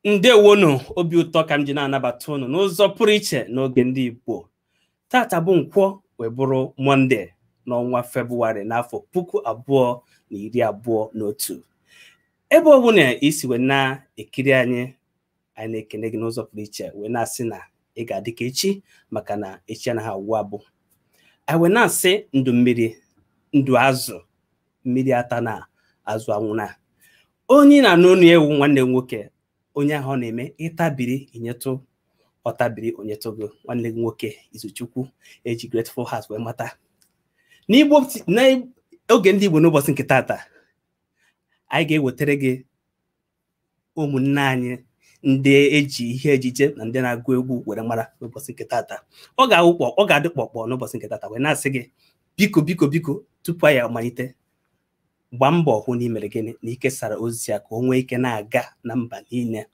Ndewonu, obi ụtọ ka m ji na-anabata unu n'ụzọ pụrụ iche n'oge ndị Igbo. Tata bụ Nkwọ wee bụrụ Mọnde n'ọnwa Febụwarị n'afọ 2021. Ebe ọ bụ na isi wee na-ekiri anyị na-ekene gị n'ụzọ pụrụ iche wee na-asị na ị ga-adị ka echi maka na echi anaghị agwụ abụ. Anyị wee na-asị ndụ mmiri, ndụ azụ, mmiri ata na azụ anwụna. Onye na-anụ ọnụ ewu nwanne nwoke, onye ahụ na-eme ịtabiri inyetụ ọtabiri onyetụgo nwanne gị nwoke Izuchukwu eji Grateful Heart wee mata. N'Igbo n'oge ndị Igbo n'ụbọchị nke tata, anyị ga-ewetara gị ụmụnne anyị ndị eji ihe ejije na ndị na-agụ egwu were mara n'ụbọchị nke tata. Ọ ga-adị kpọkpọ n'ụbọchị nke tata wee na-asị gị biko tupu anyị amalite, gbaa mbọ hụ na imere gịnị na ike sara ozi ya ka o nwee ike na-aga na mba niile.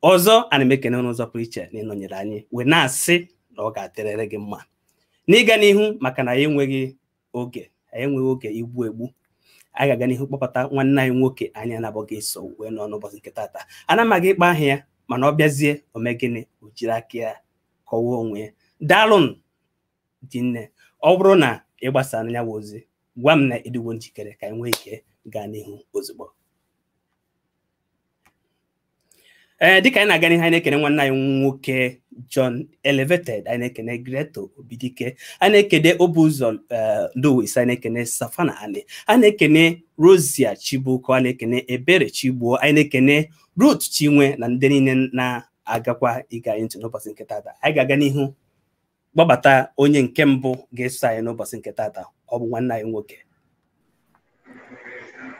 Ọzọ ana m ekene n'ụzọ pụrụ iche na ịnọnyere anyị wee na-asị na ọ ga-adịrịrị gị mma n'ịga n'ihu maka na anyị enweghị oge igbu egbu. Anyị ga-aga n'ihu kpọpụta nwanne anyị nwoke anyị na-abụghị eso wee nọ n'ụbọchị nke tata. Ana m aga ịkpa aha ya mana ọ bịazie ome gịnị o jiri aka ya kọwaa onwe ya. Daalụnụ dị nne. Ọ bụrụ na ị gbasara anya ozi, gwa m na ịdịwo njikere ka anyị nwee ike gaa n'ihu ozugbo. Dịka anyị na-aga n'ihu, anyị na-ekene nwanne anyị nwoke John Elevated, anyị na-ekene Greto Obidike, anyị na-ekene Obuzọ Louis, anyị na-ekene Safana Ali, anyị na-ekene Rosia Chibuko, anyị na-ekene Ebere Chigbuo, anyị na-ekene Ruth Chinwe na ndị niile na-agakwa ịga ntị n'ụbọchị nke tata. Anyị ga-aga n'ihu gbabata onye nke mbụ ga-eso anyị n'ụbọchị nke tata. Ọ bụ nwanne anyị nwoke.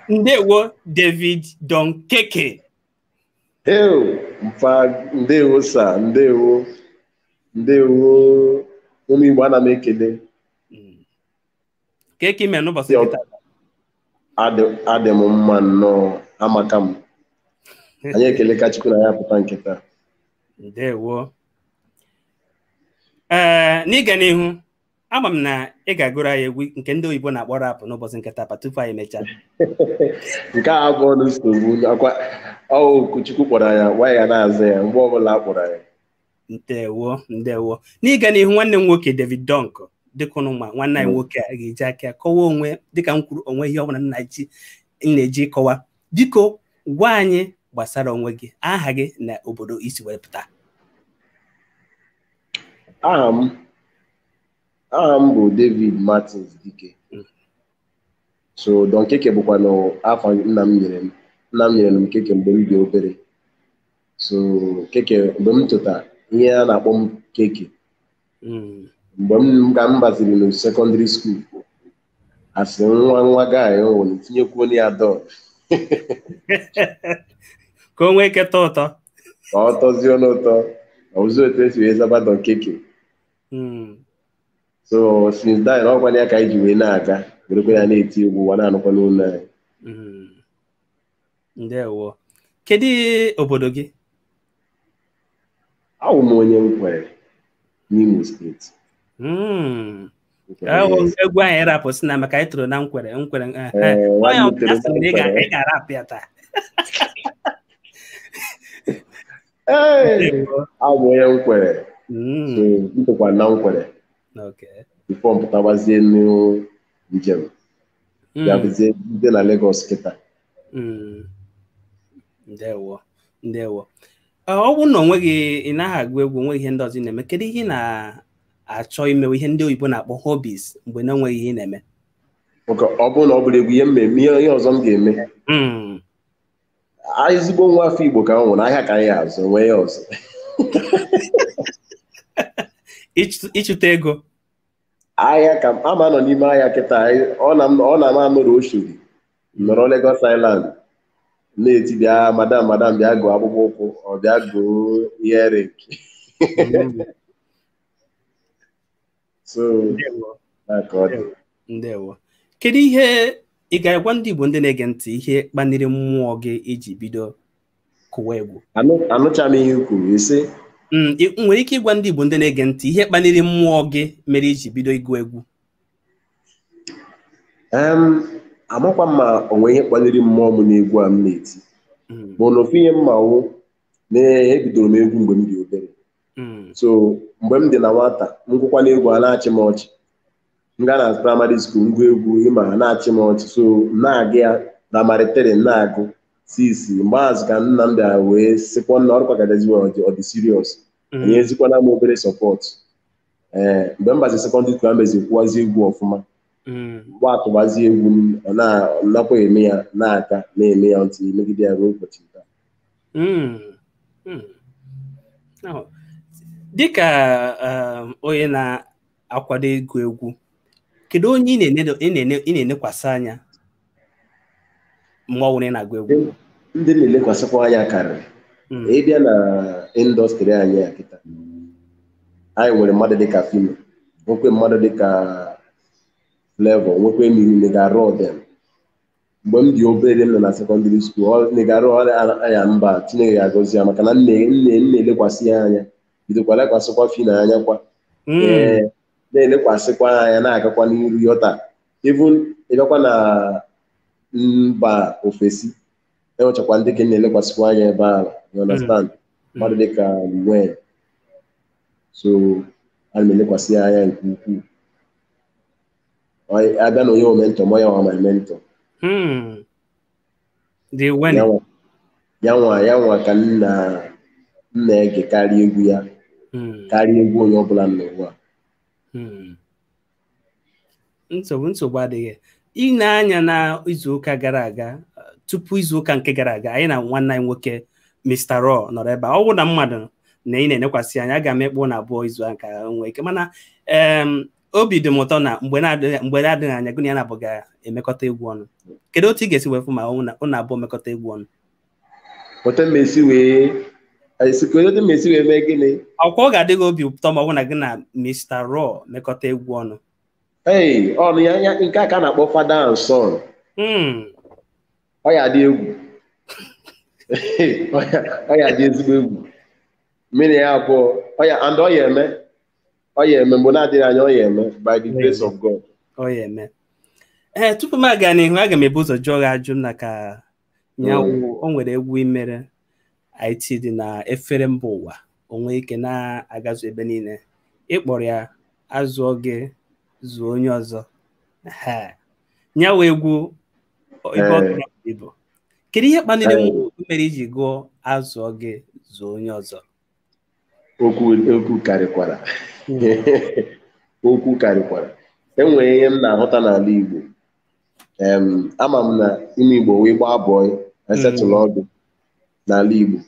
Ndewo David Donkk. Ndewo sa, ndewo ụmụ Igbo, ana m ekele. Keke ime n'ụbọchị nke tata. Adị m mma nnọọ, amaka m. Anyị ekele ka Chukwu na ya pụta nke taa. Ndewo. N'ịga n'ihu, ama m na ị ga-agụrụ anyị egwu nke ndị oyibo na-akpọ rap n'ụbọchị nke tata tupu anyị mechaa. Nke a abụọ n'usoro akwa Chukwu kpọrọ ya, nwa ya na-azụ ya mgbe ọbụla a kpọrọ ya. Ndewo. N'ịga n'ihu, nwanne m nwoke David Donkk, dịka ụnụ ma nwanne anyị nwoke a ga-eji aka kọwaa onwe, dịka m kwuru, onwe ihe ọbụla na-eji kọwa. Biko gwa anyị gbasara onwe gị, aha gị na obodo isi wee pụta. Aha m bụ David Martins Dike. So Donkk bụkwa n'afọ nna m nyere m. Nna m nyere m keke mgbe m dị obere. So keke mgbe m tụta ihe a na-akpọ m keke. Mgbe m baziri na secondary school, asị nwa gaanyị nwere tinyekwuo ya dọọ ka o nwee ike tọọ ụtọ. Ka ọ tọzie n'ụtọ. Ọzọ otu esi wee zaba Donkk. So since that, ọ gwara ya ka anyị ji wee na-aga werekwa ya na-eti egwu wa na-anụkwa n'ụlọ anyị. Ndewo. Kedu obodo gị? Awụ m onye Nkwere n'Imo steeti. Egwu anyị rapụ si na maka anyị tụrụ na Nkwere. Ị ga-arapụ ya taa. Awụ onye Nkwere. So ntụkwa na Nkwere. Before mpụtabazie njem ga-abụzie ndị na Lagos kịta. Ndewo. Ọ bụrụ na onweghị, ị naghị agụ egwu, onweghị ihe ndị ọzọ ị na-eme, kedu ihe ị na-achọ imewe, ihe ndị oyibo na-akpọ hobbies, mgbe na onweghị ihe ị na-eme? Ọ bụrụ na ọ bụrụ egwu ihe mmemme, ihe ọzọ m ga-eme. Ezigbo nwa afọ Igbo ka m nwere, ahịa ka anyị azụ nwee ya ọzọ. Ịchụta ego. Ahịa ka ama nọ n'ime ahịa kịta, ọ na-ama anọrọ Oshodi nọrọ Lagos Island na-eti bịa madam bịa gụọ akpụkpọ ụkwụ, ọ bịa gụọ earring. So Ndewo. Kedu ihe ị ga-agwa ndị Igbo ndị na-ege ntị, ihe kpaliri mmụọ gị iji bido kụwa egwu? Anụcha m ihe kwuru ise. Nwere ike ịgwa ndị Igbo ndị na-ege ntị ihe kpaliri mmụọ gị mere iji bido ịgụ egwu? Amakwa m ma onwe ihe kpaliri mmụọ m n'egwu a m na-eti. Bụ na ofu ihe mma wụ ebidoro m egwu mgbe m dị obere. So mgbe m dị na nwata m gụkwa n'egwu a na-achị m ọchị, m gaa na primary school ngwa egwu ịma na-achị m ọchị, so na-aga ya na maritere na-agụ 6 mgbe azụ ka nna m bịara wee sịkwa na ọrụ kwagadaziwe ọ dị serious, anyị ezikwana m obere support. Mgbe m bazi secondary school amezi kwuwazi egwu ọfụma, mgbe atụbazi egwu m nakwa eme ya na-aka na-eme ya ntị megide ya ruo ụbọchị taa. Dịka onye na-akwado ịgụ egwu, kedu onye ị na-enekwasị anya mgbe ọ bụla ị na-agụ egwu? Ndị na-elekwasịkwa anya karịrị. Ịbịa na indọstrị anyị a kịta, anyị nwere mmadụ dịka Fino, nwekwe mmadụ dịka Flavor, nwekwe Negaro Odem. Mgbe m dị obere m nọ na sekọndịrị skuul, Negaro anya mba Chineke ga-agọzi ya maka na na-elekwasị ya anya, bidokwa lekwasịkwa Fino anya kwa na-elekwasịkwa anya na-agakwa n'iru yọta. Even ịbịakwa na mba ofesi enwechakwa ndị ka na-elekwasịkwa anya ebe ahụ, you understand, mmadụ dịka Nwe. So a na-elekwasị anya nke ukwuu. Abịa na onye o mentor ma ya nwa my mentor. Ya nwa ka m na-ege karịa egwu ya karịa egwu onye ọbụla n'ụwa. Nsogbu adịghị. Ị na-anya na izuụka gara aga, tupu izuụka nke gara aga, anyị na nwanne anyị nwoke Mr. Raw nọrọ ebe a. Ọ bụ na mmadụ na ị na-enekwasị anya, aga m ekpo na abụọ izu a ka nwee ike, mana obi dị m ụtọ na mgbe na-adịghị anya gụnị ya na abụga emekọta egwu ọnụ. Kedu otu ị ga-esi wefu ma ụnụ abụọ mekọta egwu ọnụ? Otu mmesi wee mee gịnị? Ọkwa ọ ga-adịghị obi ụtọ ma ọ bụ na gị na Mr. Raw mekọta egwu ọnụ. Ọnụ ya nke a ka a na-akpọ Father and Son. Ọ ya dị egwu. Ọ ya dị ezigbo egwu. Mmiri ya abụọ and ọ ya eme mgbe na-adịghị anya, ọ ya eme by the grace of God. Ọ ya eme. Tupu m aga n'ihu, aga m ebu ụzọ jụọ gị ajụ na ka Anyanwu o nwere egwu imere IT dị na efere mba ụwa, onwe ike na-agazu ebe niile, ịkpọrọ ya azụọ gị zuo onye ọzọ. Nyawa egwu ebe ọ tụrụ Igbo. Kedu ihe kpaliri mere iji gụọ azụọ gị zuo onye ọzọ? Okwu karịkwara. Okwu karịkwara. Enwere ihe m na-ahụta n'ala Igbo. Ama m na ime Igbo wee gbaa bọị esetụlụ ọdụ n'ala Igbo.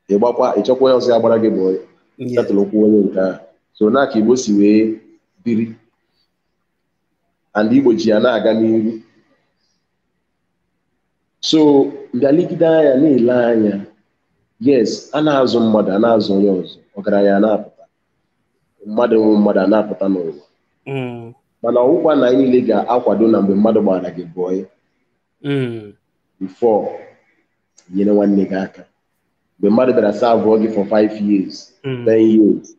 Ịchọkwa onye ọzọ ya gbara gị bọị setụlụkwa onye nke ahụ. So na ka Igbo si wee biri, and Igbo ji ya na-aga n'ihu. So mbịaligide anya na-ele anya, yes, a na-azụ mmadụ, a na-azụ onye ọzọ, ọgaranya na-apụta, mmadụ a na-apụta n'ụwa. Mana ọgwụkwa na anyị niile ga-akwado na mgbe mmadụ gbara gị bọị before nyere nwanne gị aka. Mgbe mmadụ bịara saa abụọ gị for 5 years 10 years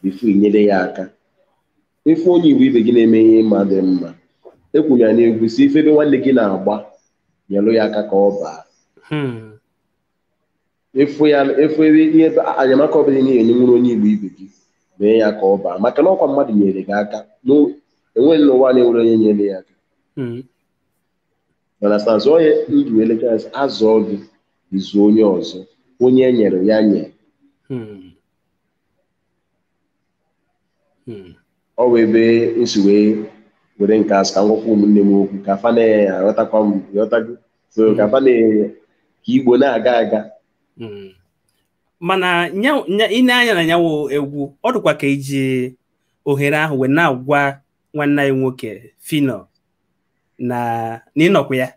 before nyere ya aka. Ife onye Igbo ibe gị na-eme ihe ịma dị mma, ekwuru ya n'egwu si ife ebe nwanne gị na-agba, nyelụ ya aka ka ọ baa. Efu ihe anyamaka ọbụla ị na-enye nwere onye Igbo ibe gị, mee ya ka ọ baa, maka na ọkwa mmadụ nyere gị aka, enweghị n'ụwa na-enwere onye nyere ya aka. Mana azụ onye ndụ elekere azụọ gị izu onye ọzọ, onye e nyere ya nye. Ọ wee ebe nsi were nke asụ ka ngwakwa ụmụnne m okwu ka fa na-aghọtakwa m ghọtago, so ka fa ka Igbo na-aga aga. Mana ị na-anya na Anyanwu egwu, ọ dịkwa ka iji ohere ahụ wee na-agwa nwanne anyị nwoke Fino na ịnọkwa ya.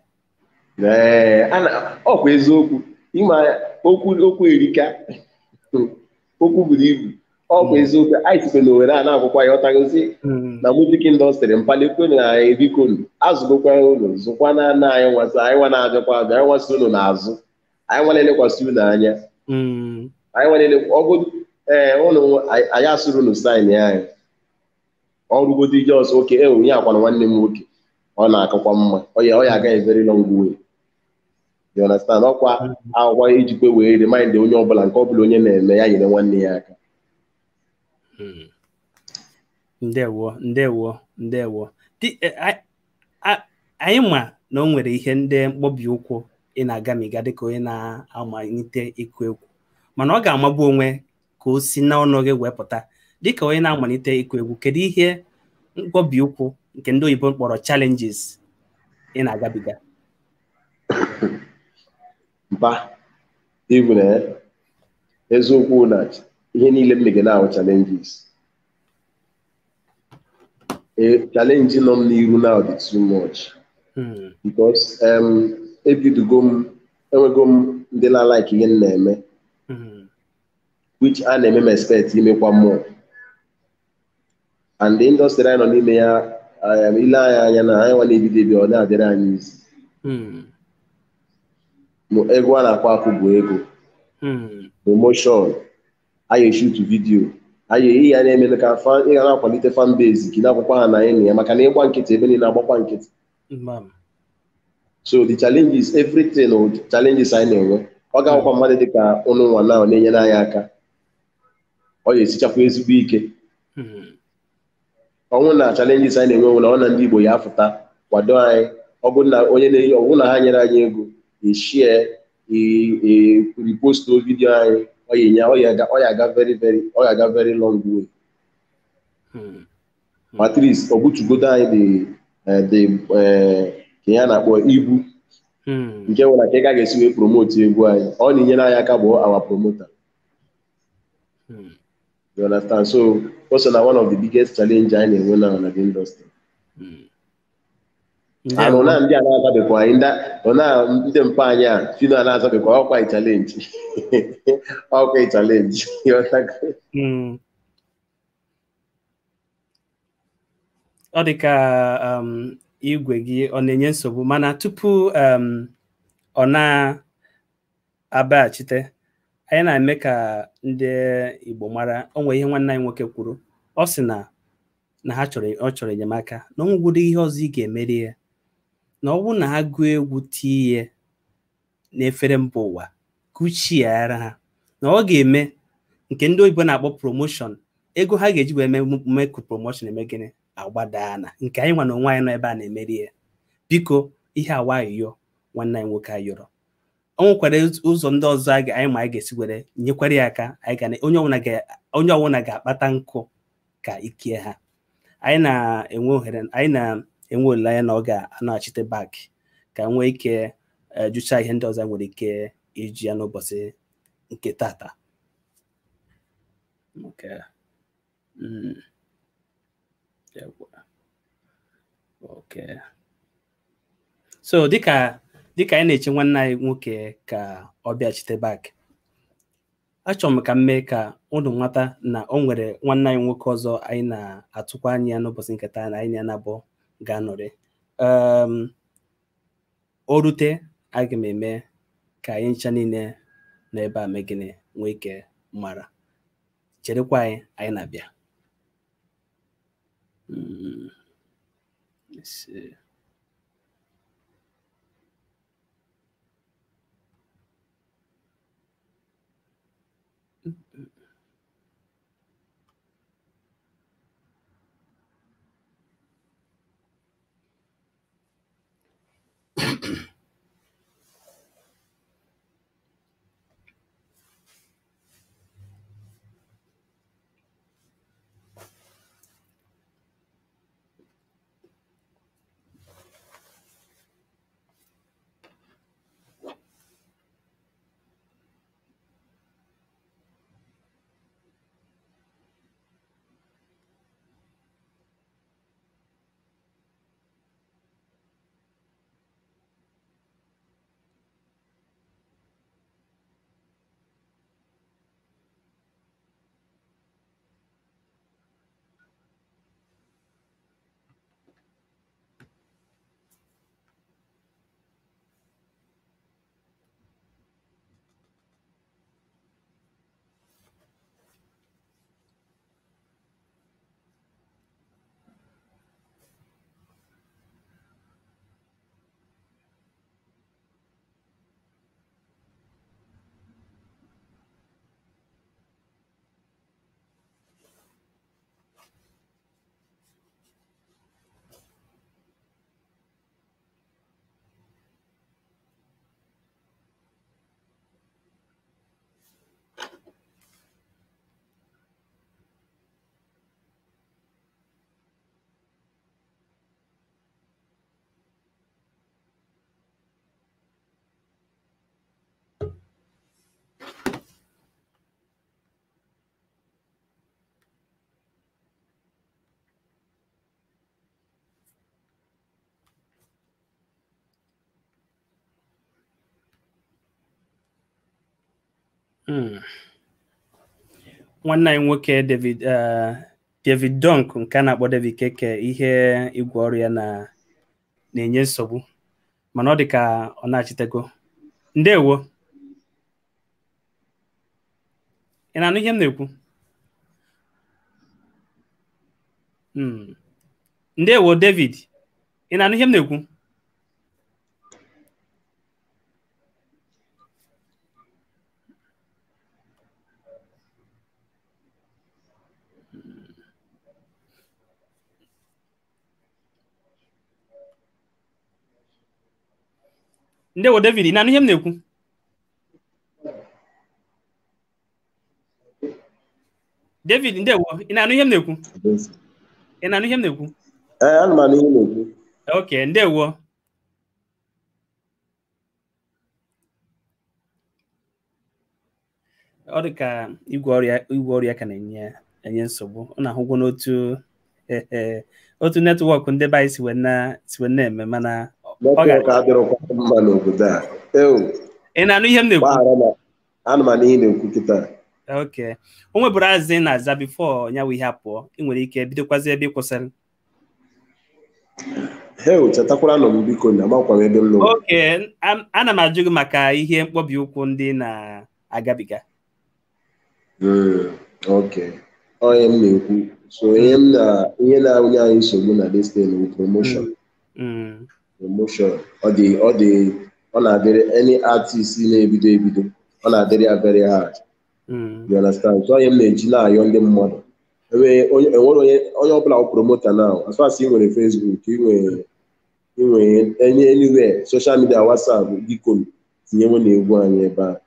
Ọkwa eziokwu, ịma okwu erika, okwu buru ibu. Ọkwa eziokwu, anyị sikwe na ohere a na-agwụkwa ya ọtagozi na music industry mpalekwe na ebikonu azụgokwa ụlọ zụkwa na anyị nwasị, anyị nwa na-abịakwa abịa, anyị nwasị ụlọ n'azụ, anyị nwa na-elekwasị ụlọ anya, anyị nwa na-elekwa ọgụ ụlọ anyị asụrụ ụlọ saịn anyị ọrụgodi ije ọzọ oke onye akwana nwanne m nwoke ọ na-akakwa mma, ọ ya agaghị very long way. you understand? Ọkwa agwa ijikwe wee remind onye ọbụla nke ọbụla onye na-eme ya nyere nwanne ya aka. Ndewo. Anyị ma na o nwere ihe ndị mkpọbi ụkwụ ị na-agamiga dịka onye na-amalite ịkụ egwu, mana ọ ga-amagbu onwe ka o si n'ọnụ gị wepụta dịka onye na-amalite ịkụ egwu. Kedu ihe mkpọbi ụkwụ nke ndị oyibo kpọrọ challenges ị na-agabiga? Mpa even eziokwu na ihe niile mmege na-ahụ challenges. Challenge nọ m n'iru now dị too much because enwego m ndị na-like ihe m na-eme, which a na-eme m expect imekwa more, and the industry anyị nọ n'ime ya ile anya na anyị nwa na-ebido ebi ọ na-adịrị anyị izi. Ego a na-akwa akụ bụ ego, promotion, anyị shoot video, ihe ya na-eme ka ị ga na-akwalite fan base gị na-akwụkwọ ha na enyi ya, maka na ịgba nkịtị ebe niile agbakwa nkịtị. So the challenges, everything challenges anyị na-enwe, ọ ga-akwụkwọ mmadụ dịka ụnụ nwa na na-enyere anyị aka, ọ ga-esichakwa ezigbo ike. Ọnwụ na challenges anyị na-enwe na ọ na ndị Igbo ya afụta kwado anyị, ọ bụrụ na onye na-eyi ọgwụ na ha nyere anyị ego, share, repost vidio anyị, ọ ya aga very long way. At least ọ bụtugodo anyị ka ya na-akpọ ibu nke nwere ka ị ga-esi wee promote egwu anyị, ọ na-enyere anyị aka bụ our promoter. You understand? So also na one of the biggest challenge anyị na-enwe now na the industry. Anụ na ndị a na-azabekwa anyị, ndị mpa anyị a fino a na-azabekwa ọkwa challenge. Ọkwa challenge. Ọ dị ka igwe gị ọ na-enye nsogbu, mana tupu ọ na-abaghachite, anyị na-eme ka ndị Igbo mara o nwere ihe nwanne anyị nwoke kwuru. Ọ sị na ọ chọrọ enyemaka, na o nwegoro ihe ọzọ ị ga-emeri ya, na ọ bụrụ na ha gụọ egwu tie n'efere mba ụwa kuchiara ha, na ọ ga-eme nke ndị oyibo na-akpọ promotion. Ego ha ga-eji wee mee promotion eme gịnị agbadaa na nke anyị nwa na onwe anyị nọ ebe a na-emeri ya. Biko ihe awa ayọ nwanne anyị nwoke ayọrọ, o nwekwara ụzọ ndị ọzọ anyị ma anyị ga-esi were nyekwara ya aka. Onye ọbụla ga-akpata nkụ ka ikie ha. Anyị na-enwe olileanya na ọ ga-anaghachite back ka nwee ike jụchaa ihe ndị ọzọ nwere ike iji ya n'ụbọchị nke tata. So dịka anyị na-eche nwanne anyị nwoke ka ọ bịachite back, achọrọ m ka m mee ka unu nwata na o nwere nwanne anyị nwoke ọzọ anyị na-atụkwa anya n'ụbọchị nke taa na anyị na-abụ ga-anọrị. O rute, aga m eme ka anyị ncha niile n'ebe a mee gịnị nwee ike mara. Cherekwa anyị na-abịa. nwanne anyị nwoke David Donkk nke a na-akpọ David Keke ihe igwe ọrụ ya na-enye nsogbu mana ọ dị ka ọ na-achịtego. Ndewo, ị na-anụ ihe m na-ekwu? Ndewo David, ị na-anụ ihe m na-ekwu? Ndewo David, ị na-anụ ihe m na-ekwu? David, ndewo, ị na-anụ ihe m na-ekwu? Ị na-anụ ihe m na-ekwu? Ana m anụ ihe na-ekwu. Okay, ndewo. Ọ dị ka igwe ọrụ ya ka na-enye nsogbu. Ọ na-ahụgwo n'otu otu netwọk ndị be anyị si wee na-eme mana ọ ga-adịrọkwa mma n'obodo a. Ị na-anụ ihe m na-ekwu? Ana m anụ ihe na-ekwu kịta. Okay. O nwebụrụ azị na-aza bifo ya ihe apụọ. Ị nwere ike bidokwazi ebe ị kwụsịrị. Chetakwara nọ m biko na amakwa m ebe m nọ. Okay, ana m ajụ gị maka ihe mkpọbi ụkwụ ndị na-agabiga. Okay. Onye m na-ekwu. So ihe na-ahụnye anyị nsogbu na destin bụ promotion. Promotion. Ọ na-adịrị any artist na-ebido ọ na-adịrị ya very hard. You understand? So onye m na-eji na-ayọ ndị mmadụ. Enwere onye ọbụla ọ promota now. As far as ị nwere Facebook, ị nwere anywhere, social media, WhatsApp, biko tinye nwe na-egwu anyị ebe a.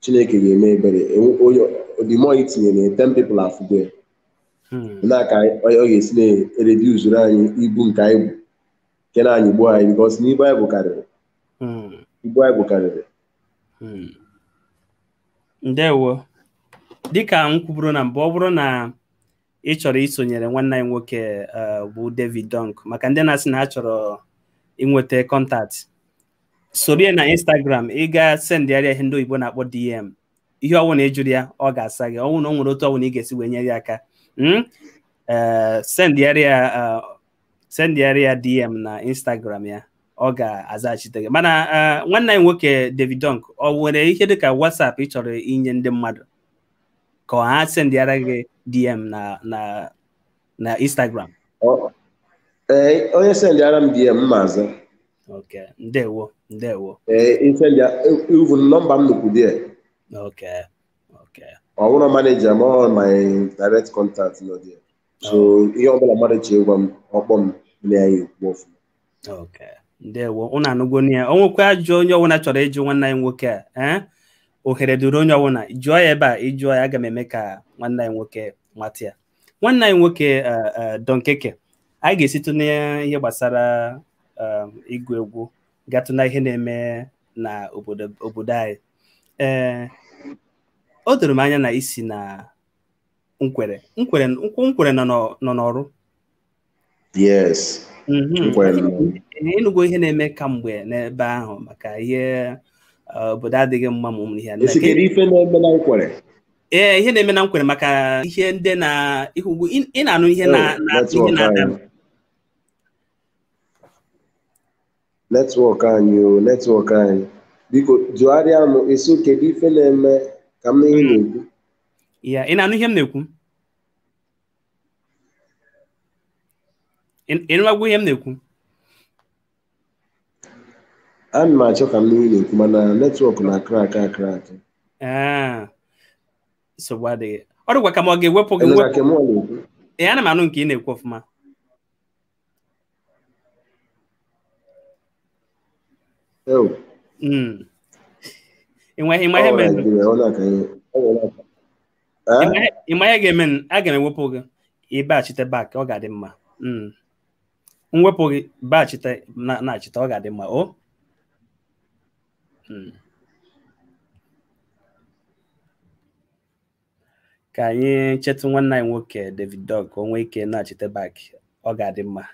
Chineke ga-eme ebere. The more i tinyere 10 people afụgo n'aka ọ ga-esi na-reduce anyị ibu nke anyị bụ nke na anyị gbuo anyị because n'ibu anyị bụ karịrị. Ndewo, dịka m kwuburu na mbụ, ọ bụrụ na ị chọrọ isonyere nwanne anyị nwoke bụ David Donkk, maka ndị na-asị na ha chọrọ inweta kọntaktị, soro na Instagram, ị ga-sendịarịa ihe ndị oyibo na-akpọ DM. Ihe ọwụ na ejuru ya, ọ ga-asa gị. Ọwụ na o nwere otu ọwụ na ị ga-esi wee nyere ya aka, sendịarịa DM na Instagram ya, ọ ga-azaghachite gị. Mana nwanne anyị nwoke David Donkk, ọ nwere ihe dịka WhatsApp ị chọrọ inye ndị mmadụ ka ha sendịara gị DM na Instagram? Onye sendịara m DM maazị. Okay, ndewo. Even nọmba m nukwu dị. Okay. Ọ bụrụ manager ma my direct contact nọ dị. So ihe ọbụla mmadụ chi gwa m ọkpọ m na-anyị ekwu ọfụma. Okay, ndewo. Unu anụgo ya. O nwekwa ajụ onye ọbụla chọrọ ịjụ nwanne anyị nwoke a, ohere duru onye ọbụla jụọ ya ebe a. Ịjụọ ya, aga m eme ka nwanne anyị nwoke mata ya. Nwanne anyị nwoke Donkk, anyị ga-esitụ n'ihe gbasara ịgụ egwu gatụ na ihe na-eme na obodo anyị. O doro m anya na isi na nkwere nọ n'ọrụ. Yes. Ịnụgo ihe na-eme kamgbe n'ebe ahụ maka ihe obodo adịghị mma ma ụmụ ihe. Ife na-eme na nkwere. Ihe na-eme na nkwere maka ihe ndị na ihugbu ị na-anụ ihe na-ada. Netwọk anyị biko jụgharịa m eso kedu ife na-eme ka m ihe na-ekwu. Ya, ị na-anụ ihe m na-ekwu? Ị nụwagwo ihe m na-ekwu? Ana m achọ ka m ihe na-ekwu mana netwọk na-akra aka. Nsogbu adịghị. Ọ dịkwa ka ma ọ ga-ewepụ gị wepụ. Ana m anụ nke ị na-ekwu ọfụma. Ịma ihe ga-eme, aga m ewepụ gị ịbaghachite back, ọ ga-adị mma. Mwepụ gị baghachite na-achịta, ọ ga-adị mma. Ka anyị chetụ nwanne anyị nwoke David Donkk ka o nwee ike na-achịte back, ọ ga-adị mma.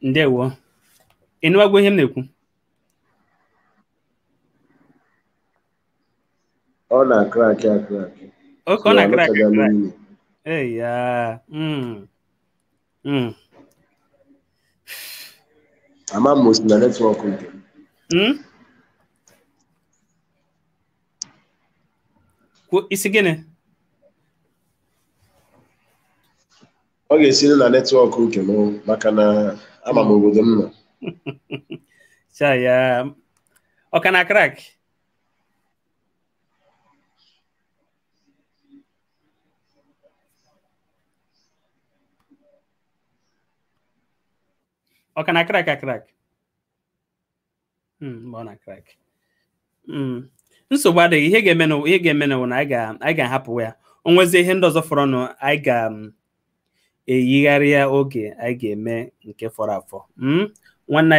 ndewo ịnụwago ihe m na-ekwu ọ na-akrakị oke ọ na-akara aka ya ama m osi na netwọk nke isi gịnị ọ ga-esiri na netwọk nke m maka na ama m obodo m nọ cha ya ọ ka na crack ọ ka na crack ọ na crack nsogbu adịghị ihe ga-eme na anyị ga-ahapụ ya onwezi ihe ndị ọzọ fọrọ nụ anyị ga-eyigharị ya oge anyị ga-eme nke fọrọ afọ nwanne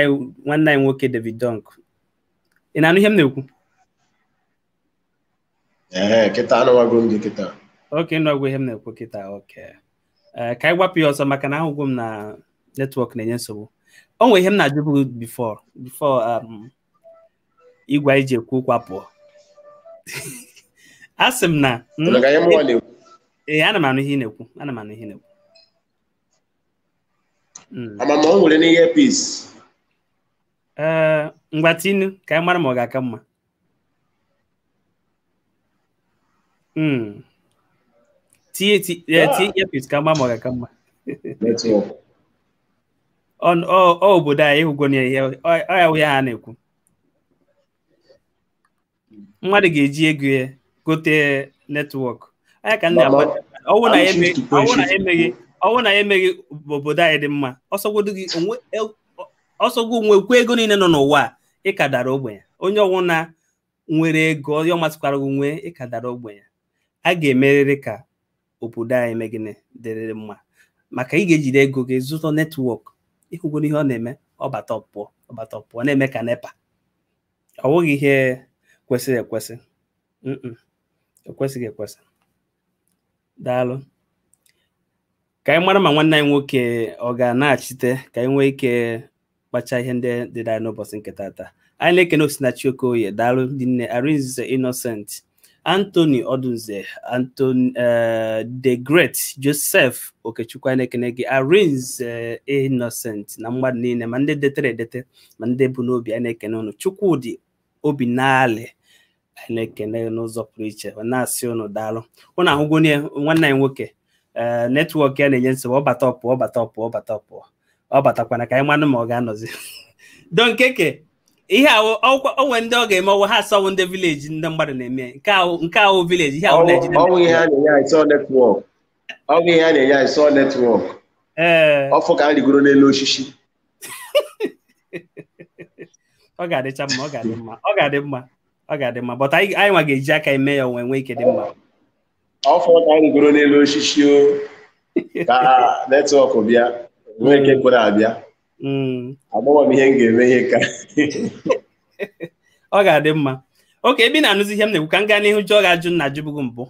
anyị nwoke David Donkk ị na-anụ ihe m na-ekwu kịta anụwago m gị kịta oke nọgwụ ihe m na-ekwu kịta oke ka anyị gbapụ ya ọsọ maka na ahụgwụ m na netwọk na-enye nsogbu o nwere ihe m na-ajụbụ before igwe anyị ji ekwu okwu apụọ asị m na ana m anụ ihe ị na-ekwu amama o nwere n'ihe peace ngwa tinu ka anyị mara ma ọ ga-aka mma tie earpiece ka mma ma ọ ga-aka mma obodo anyị ịhụgo na ihe ọ ya ha na-ekwu mmadụ ga-eji ego ya gote netwọk anya ka ọwụ na ya emeghị obodo anyị dị mma ọsọgwu nwekwa ego niile nọ n'ụwa ịka dara ogbenye onye ọwụ na nwere ego onye ọ masịkwara gị nwee ịka dara ogbenye a ga-emerịrị ka obodo anyị megịnị dịrịrị mma maka ị ga-ejide ego gị zụta netwọk ịhụgo ihe ọ na-eme ọbata ọpụọ na-eme ka nepa ọ bụghị ihe kwesịrị ekwesị ekwesịghị ekwesị daalụ ka anyị mara ma nwanne anyị nwoke ọ ga-anaghachite ka anyị nwee ike kpacha ihe ndị dịrị anyị n'ụbọchị nke tata anyị na-ekene Osinachi Okoye daalụ dị nne Arinze Innocent Anthony Odunze the Great Joseph Okechukwu anyị na-ekene gị Arinze Innocent na mmadụ niile ma ndị detere edete ma ndị bụ n'obi anyị na-ekene ụnụ Chukwudị obi n'alị anyị na-ekene n'ụzọ pụrụ iche na-asị ụnụ daalụ ụnụ ahụgo nwanne anyị nwoke netwọk ya na-enye nsogbu ọ batakwana ka anyị manụ ma ọ ga-anọzi Donkk ihe ahụ onwe ndị ọ ga-eme ọwụ ha asọwụ ndị vileji ndị mmadụ na-eme nke ahụ vileji ihe ahụ Naịjirịa ọwụ ihe a na-enye anyị sọ netwọk ọfọ ka a rigoro n'elu osisi ọ ga-adịcha mma ọ ga-adị mma but anyị nwa ga-eji aka eme ya onwe nwee ike dị mma ọfọ ka a rigoro n'elu osisi ka netwọk bịa nwee ike kwere abịa agbawa m ihe m ga-eme ihe ka ọ ga-adị mma oke ebe ị na-anụzi ihe m na-ekwu ka m gaa n'ihu jụọ ga-ajụ na ajụbụgo mbụ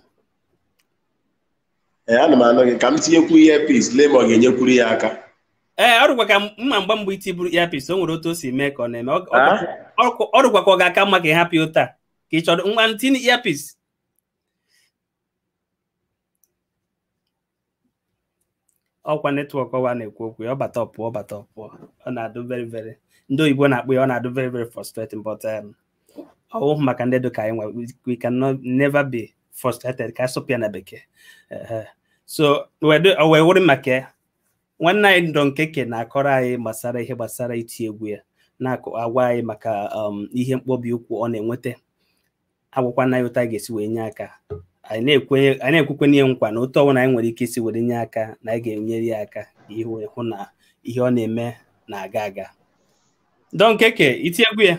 ana m anụ gị ka m tinyekwu ihe peace lee ma ọ ga-enyekwuru ya aka ọ rụkwa ka mma mgbe itiburu ya peace o nwere otu o si mee ka ọ na-eme ọ rụkwa ka ọ ga-aka mma ka ị hapụ ụta ka ị chọrọ nwa tinye ya peace ọkwa netwọk ọwa na-ekwu okwu ya ọ bata ọpụọ ọ na-adụ very very ndị oyibo na-akpụ ya ọ na-adụ very very frustrating but ọwụhụ maka ndị dị ka anyị nwa we can never be frustrated ka asụpụ ya na bekee so wee wụrụ maka nwanne anyị Donkk na-akọrọ anyị gbasara ihe gbasara iti egwu ya na-agwa anyị maka ihe mkpọbi ụkwụ ọ na-enweta agwụkwa na ya ụta ga-esi wee nye aka anyị na-ekwukwe n'ihe nkwa na otu ọbụla anyị nwere ike isi were nye aka na anyị ga-enyere ya aka hụ na ihe ọ na-eme na-aga aga Donkk iti egwu ya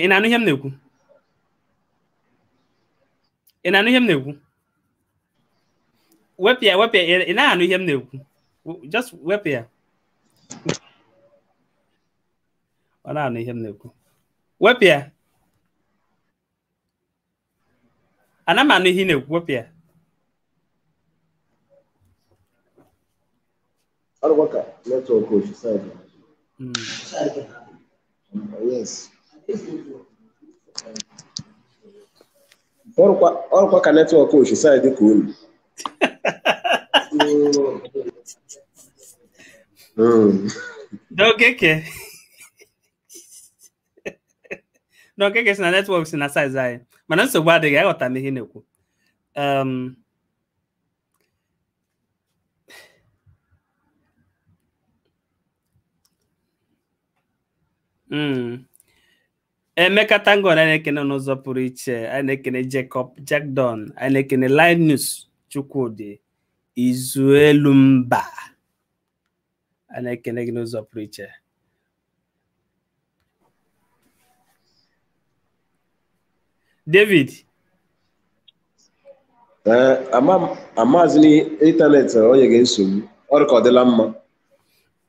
ị na-anụ ihe m na-ekwu wepụ ya ị na-anụ ihe m na-ekwu just wepụ ya ọ na-anụ ihe m na-ekwu wepụ ya ana m anụ ihe na-ekwu pịa Arụkwa ka netwọk ochi side. Yes. Ọrụkwa ka netwọk ochi side ka unu. Donkk si na netwọk si na size anyị mana nsogbu adịghị aghọta m ihe na-ekwu Emeka Tango anyị na-ekene n'ụzọ pụrụ iche anyị na-ekene Jacob Jackdon anyị na-ekene Linus Chukwudi Izuelumba anyị na-ekene gị n'ụzọ pụrụ iche David amazini ịntanetị onye ga-esogbu ọrụ ka ọ dịla mma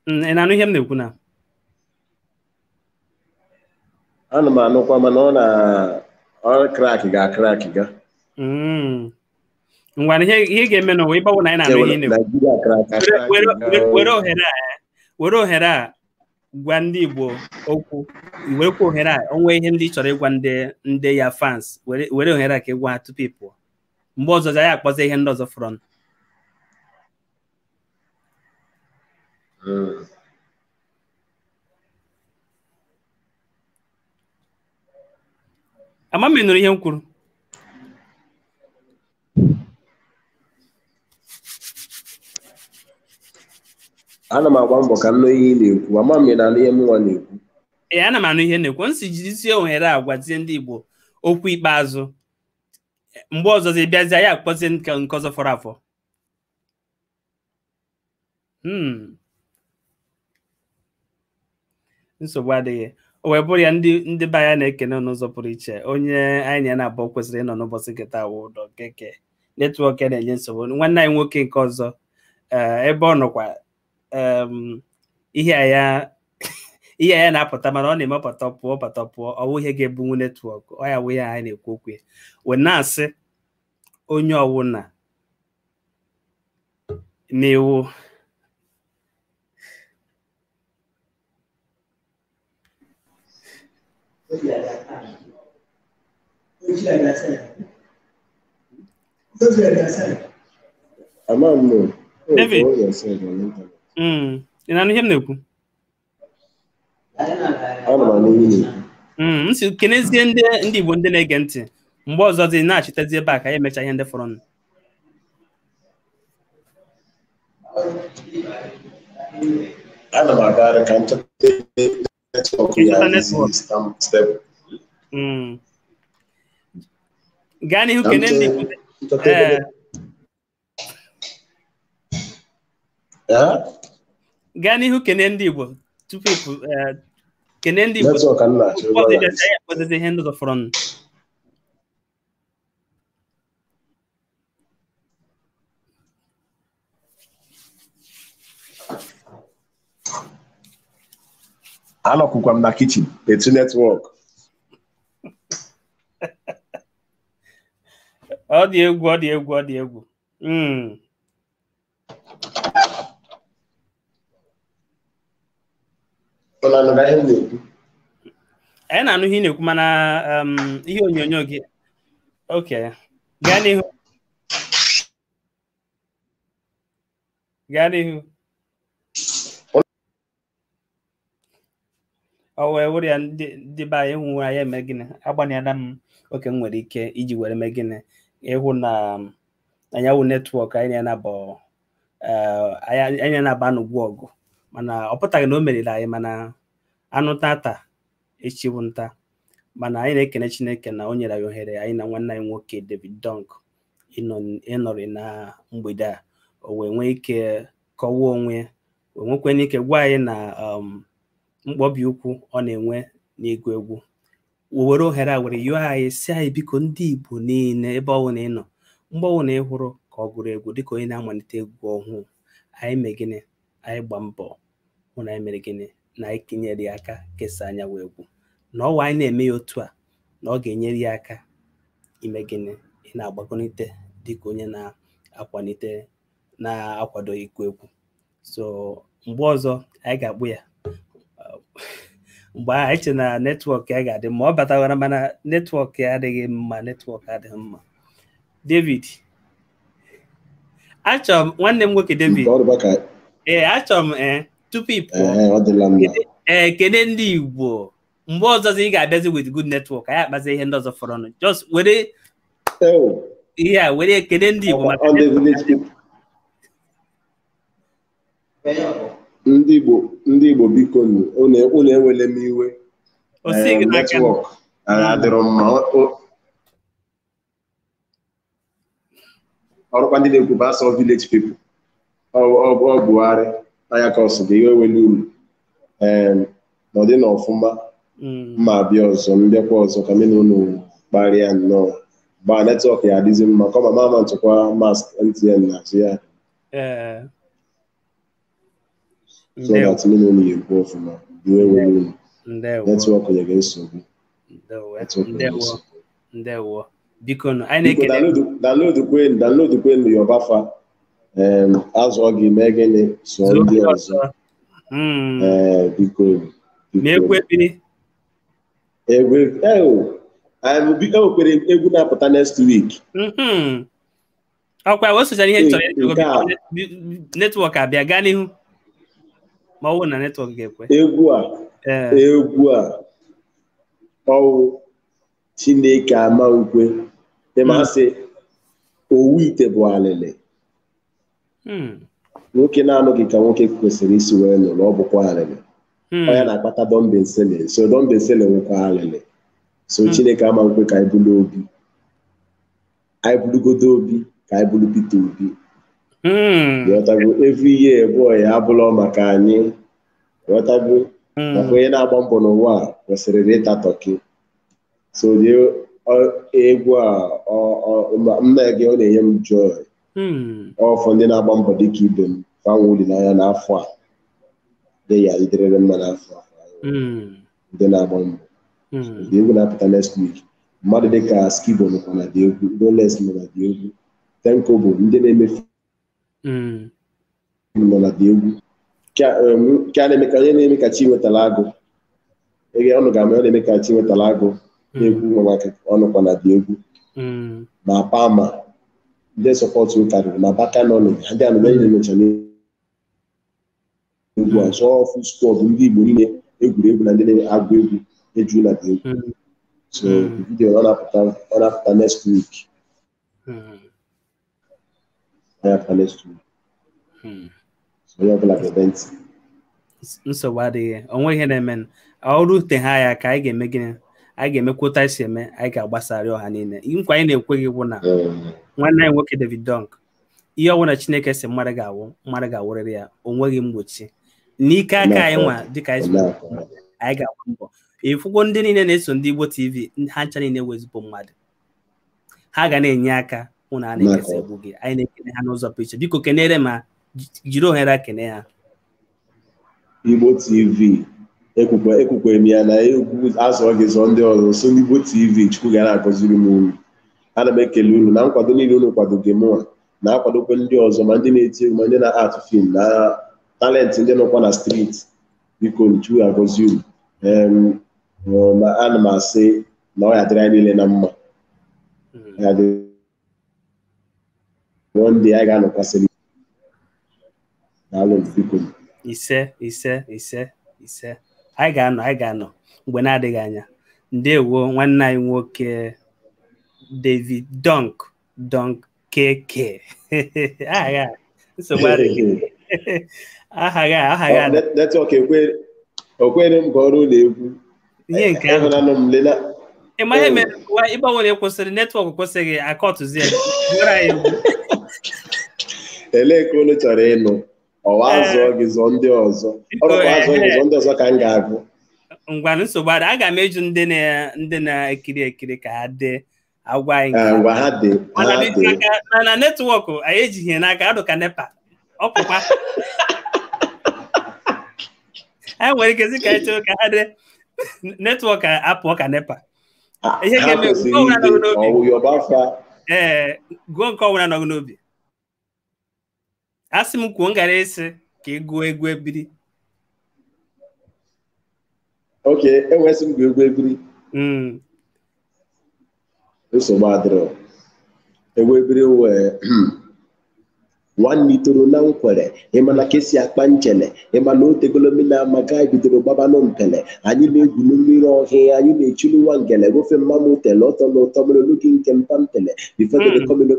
ị na-anụ ihe m na-ekwu na ana m anụkwa mana ọ krak ga ngwa ihe ga-eme n'ụwa ịgbanwe na anyị na-anụ ihe na-ekwu were ohere a gwa ndị Igbo okwu werekwa ohere a onwe ihe ndị chọrọ ịgwa ndị ya fans were ohere a ka ịgwa ha tupu ị pụọ mgbe ọzọ anyị akpọzi ihe ndị ọzọ fọrọ ama m nụrụ ihe m kwuru ana m agba mbọ ka m nụ ihe ị na-ekwu ama m na ihe m nwa na-ekwu ana m anụ ihe na-ekwu nsi jizie ohere a gwazie ndị Igbo okwu ikpeazụ mgbe ọzọ ị bịazie ya akpọzie nke ọzọ fọrọ afọ nsogbu adịghị o wee bụrụ ya ndị be ya na-ekene n'ụzọ pụrụ iche onye anyị na-abụ kwesịrị ịnọ n'ụbọchị nketa wụ Donkk netwọk na-enye nsogbu nwanne anyị nwoke nke ọzọ ebe ọ nọkwa ihe ya na-apụta mana ọ na-eme pụta pụọ ọwụ ihe ga-ebunwu netwọk ọ ya wụ ya anyị na-ekwu okwu ya wee na-asị onye ọwụna n'iwu David ị na-anụ ihe m na-ekwu nsi kenezie ndị Igbo ndị na-ege ntị mgbe ọzọ dị na-achịtazi ebe a ka ya emecha ihe ndị fọrọ nụ ana m agagharị ka nchọta netwọk ya gaa n'ihu kene ndị Igbo gaa n'ihu kene ndị Igbo tupu kene ndị Igbo akpọzizi ihe ndị ọzọ fọrọ nụ anọkwukwa m na kichin etu netwọk ọ dị egwu anyị na-anụ ihe ị na-ekwu mana ihe onyonyo gị oke gaa n'ihu ọ wee wụrụ ya ndị be anyị hụ anyị eme gịnị agbanyela m oke m nwere ike iji were mee gịnị ịhụ na anyanwụ netwọk anyị na-aba n'ugwu ọgụ mana ọ pụtaghị na o meriri anyị mana anụ tata echiwu nta mana anyị na-ekene Chineke na o nyere anyị ohere anyị na nwanne anyị nwoke David Donkk ịnọrị na mgbede a o wee nwee ike kọwaa onwe wee nwekwe n'ike gwa anyị na mkpọbi ukwu ọ na-enwe n'ịgụ egwu were ohere a were yọọ anyị si anyị biko ndị Igbo niile ebe ọ bụla ị nọ mgbe ọ bụla ị hụrụ ka ọ gụrụ egwu dịka onye na-amalite egwu ọhụụ anyị mee gịnị anyị gba mbọ hụ na anyị mere gịnị na anyị kenyere ya aka kesaa anyanwụ egwu na ọwa anyị na-eme ya otu a na ọ ga-enyere ya aka ime gịnị ị na-agbakonite dịka onye na-akwado ikwu ekwu. So mgbe ọzọ anyị ga-akpụ ya mgbe ahụ anyị che na netwọk ya ga-adị mma, ọ batawara mana netwọk ya adịghị mma, David, achọrọ m nwanne m nwoke David, achọrọ m tupu ị pụọ kene ndị Igbo mgbe ọzọ ị ga-abịazi with good network, anyị akpazi ihe ndị ọzọ fọrọ ọnụ, just were kene ndị Igbo maka ndị Igbo biko unu ewele m iwe, netwọk adịrọ mma, ọrụkwa ndị na-ekwu basọ village people ọ Buhari anya ka ọsọ ga ewele unu na ọ dị na ọfụma mma abịa ọzọ mbịakwa ọzọ ka mena unu kparịa nnọọ gbaa netwọk ya adịzi mma kọma mama ntụkwa mask MTN na-azụ ya so that mena unu ya ekwu ọfụma ewele unu netwọk ya ga-esogbu. Ndewo biko anyị download kwenu Yoruba azụ gị mee gịnị so ndị ọzọ biko enwekwere egwu na-apụta next week. Ọkwa wesochara ihe nchọrọ netwọk abịa gaa n'ihu ma ọ bụrụ na netwọk ga-ekwe. Egwu a ọwụ Chineke ama ukwe ịmasị owu ite bụ alịlị, nwoke na-anụghị ka nwoke kwesịrị isi wee nọ na ọ bụkwa alịlị, ọ ya na-akpata dọmbensele, so dọmbensele nwekwa alịlị. So Chineke ama ukwe ka anyị bulu obi, anyị bulugodo obi ka anyị bulu Peter Obi. Ghọtago every year boy abụlọ maka anyị, ghọtago maka onye na-agba mbọ n'ụwa a kwesịrị ịta tọki. So egwu a mma gị ọ na-enye m joy, ọfọ ndị na-agba mbọ dịka ibe m fanwe olileanya n'afọ a dị ya iderere mma n'afọ a ndị na-agba mbọ. Dị egwu na-apụta next week, mmadụ dịka Skibo nọkwa na dị egwu, Doles nọ na dị egwu, Tenko bụ ndị na-emefu nọ na dị egwu, ka na-eme ka onye na-eme ka chi nwetara agụ ọnụ ga-ama ọ na-eme ka chi nwetara agụ egwu maka ọnụkwa na dị egwu ma Pama ndị sọpọtụ ụkarịrị ma Baka nọlị ndị anụ na-emecha egwu a zọọ ọfụ skọd ndị Igbo niile egwuregwu na ndị na-agụ egwu eju na dị egwu. So vidiyo ọ na-apụta next week. So onye ọbụla ga-ebe ntị. Nsogbu adịghị, onwe ihe na-eme ọrụ ute ha ya ka anyị ga-eme gịnị, anyị ga-emekwota isi eme, anyị ga-agbasarị ọha niile. Nkwa anyị na-ekweghị bụ na nwanne anyị nwoke David Donkk, ihe ọbụla Chineke si mmadụ ga-awụrịrị ya, o nweghị mgbochi n'ike aka anyị nwa dịka anyị ga-agba mbọ. Ifụgwo ndị niile na-eso ndị Igbo TV ha ncha niile wezụpụ mmadụ, ha ga na-enye aka hụ na a na-ekesa egwu gị. Anyị na-ekene ha n'ụzọ pụrụ iche, biko kenere ma jiri ohere a kene ha. Igbo TV ekwukwere m ya na egwu azụ gị zọ ndị ọzọ, so n'Igbo TV Chukwu ga na-agọziri m unu. Ana m ekele unu na nkwado niile unu kwadoge mụnwa na-akwadokwe ndị ọzọ ma ndị na-eti egwu ma ndị na-atụ fim na talenti ndị nọkwa na streeti. Biko Chukwu agọzi unu. Ana m asị na ọ ya dịrị anyị niile na mma. One day anyị ga-anọkwasịrị daalụ biko. Ise anyị ga-anọ mgbe na-adịghị anya. Ndewo nwanne anyị nwoke David Donkk KK. Nsogbu adịghị. Aha netwọk ekwere m ka ọrụ ụlọ egwu ihe nke ahụ ịma ihe mere ịgbanwere kwụsịrị netwọk kwụsịghị akọtụzi elee ka unu chọrọ ịnụ ọwa azụ gị zọ ndị ọzọ ọrụkwa azụ gị zọ ndị ọzọ ka m ga-agụ. Ngwa nsogbu adị, aga m eju ndị na-ekiri ka ha dee agwa anyị ngwa ha dị na netwọk anyị ejighị n'aka adụ ka nepa ọkpụkpa anyị nwere ike zi ka anyị chọrọ ka ha dee netwọk apụọ ka nepa. Ihe ga-eme gụọ nke ọbụla nọ n'obi. Asị m kwuo ngara isi ka ị gụọ egwu ebiri. Okay, enwesị m gụ egwu ebiri. Nsogbu adịrọ. Egwu ebiri wee nwanne toro na nkwere ịmana ka esi akpa nchele ịmana otegolo mmiri amaga bidoro gbabanụ mpele anyị na-egwulu mmiri ọhịa anyị na-echulu nwa ngele gofe mmamụ tele ọtọ na ụtọ mere olugi nke mpampele before they come in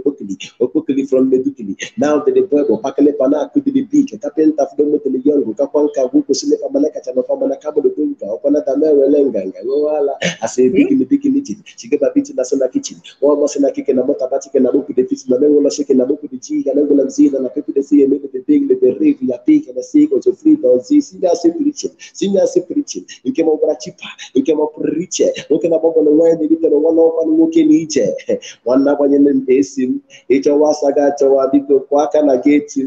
okpokili from medukili now the boy bụ pakele pana akụdiri bik kapịnta fụdomotele yọngụ kakwa nka gwu kwesịrị pamana kacha na pamana kabodo nka ọkwana dama ewele nganga ṅụala asa bikini chiri chigeba biti na sona kichin nwa ọmasị na kike na mọtaba chike na mokwu defisi na menwụlọ shike na mokwu de chi ga na ngwụla mzi na people they say make the big the rave ya pick and say go to free does this senior preaching nke mo bra chipa nke mo preacher nke na bobo no wine the little one of one nwoke ni ije nwanna gbanye na esim ịchọwa saga achọwa biko kwa aka na gate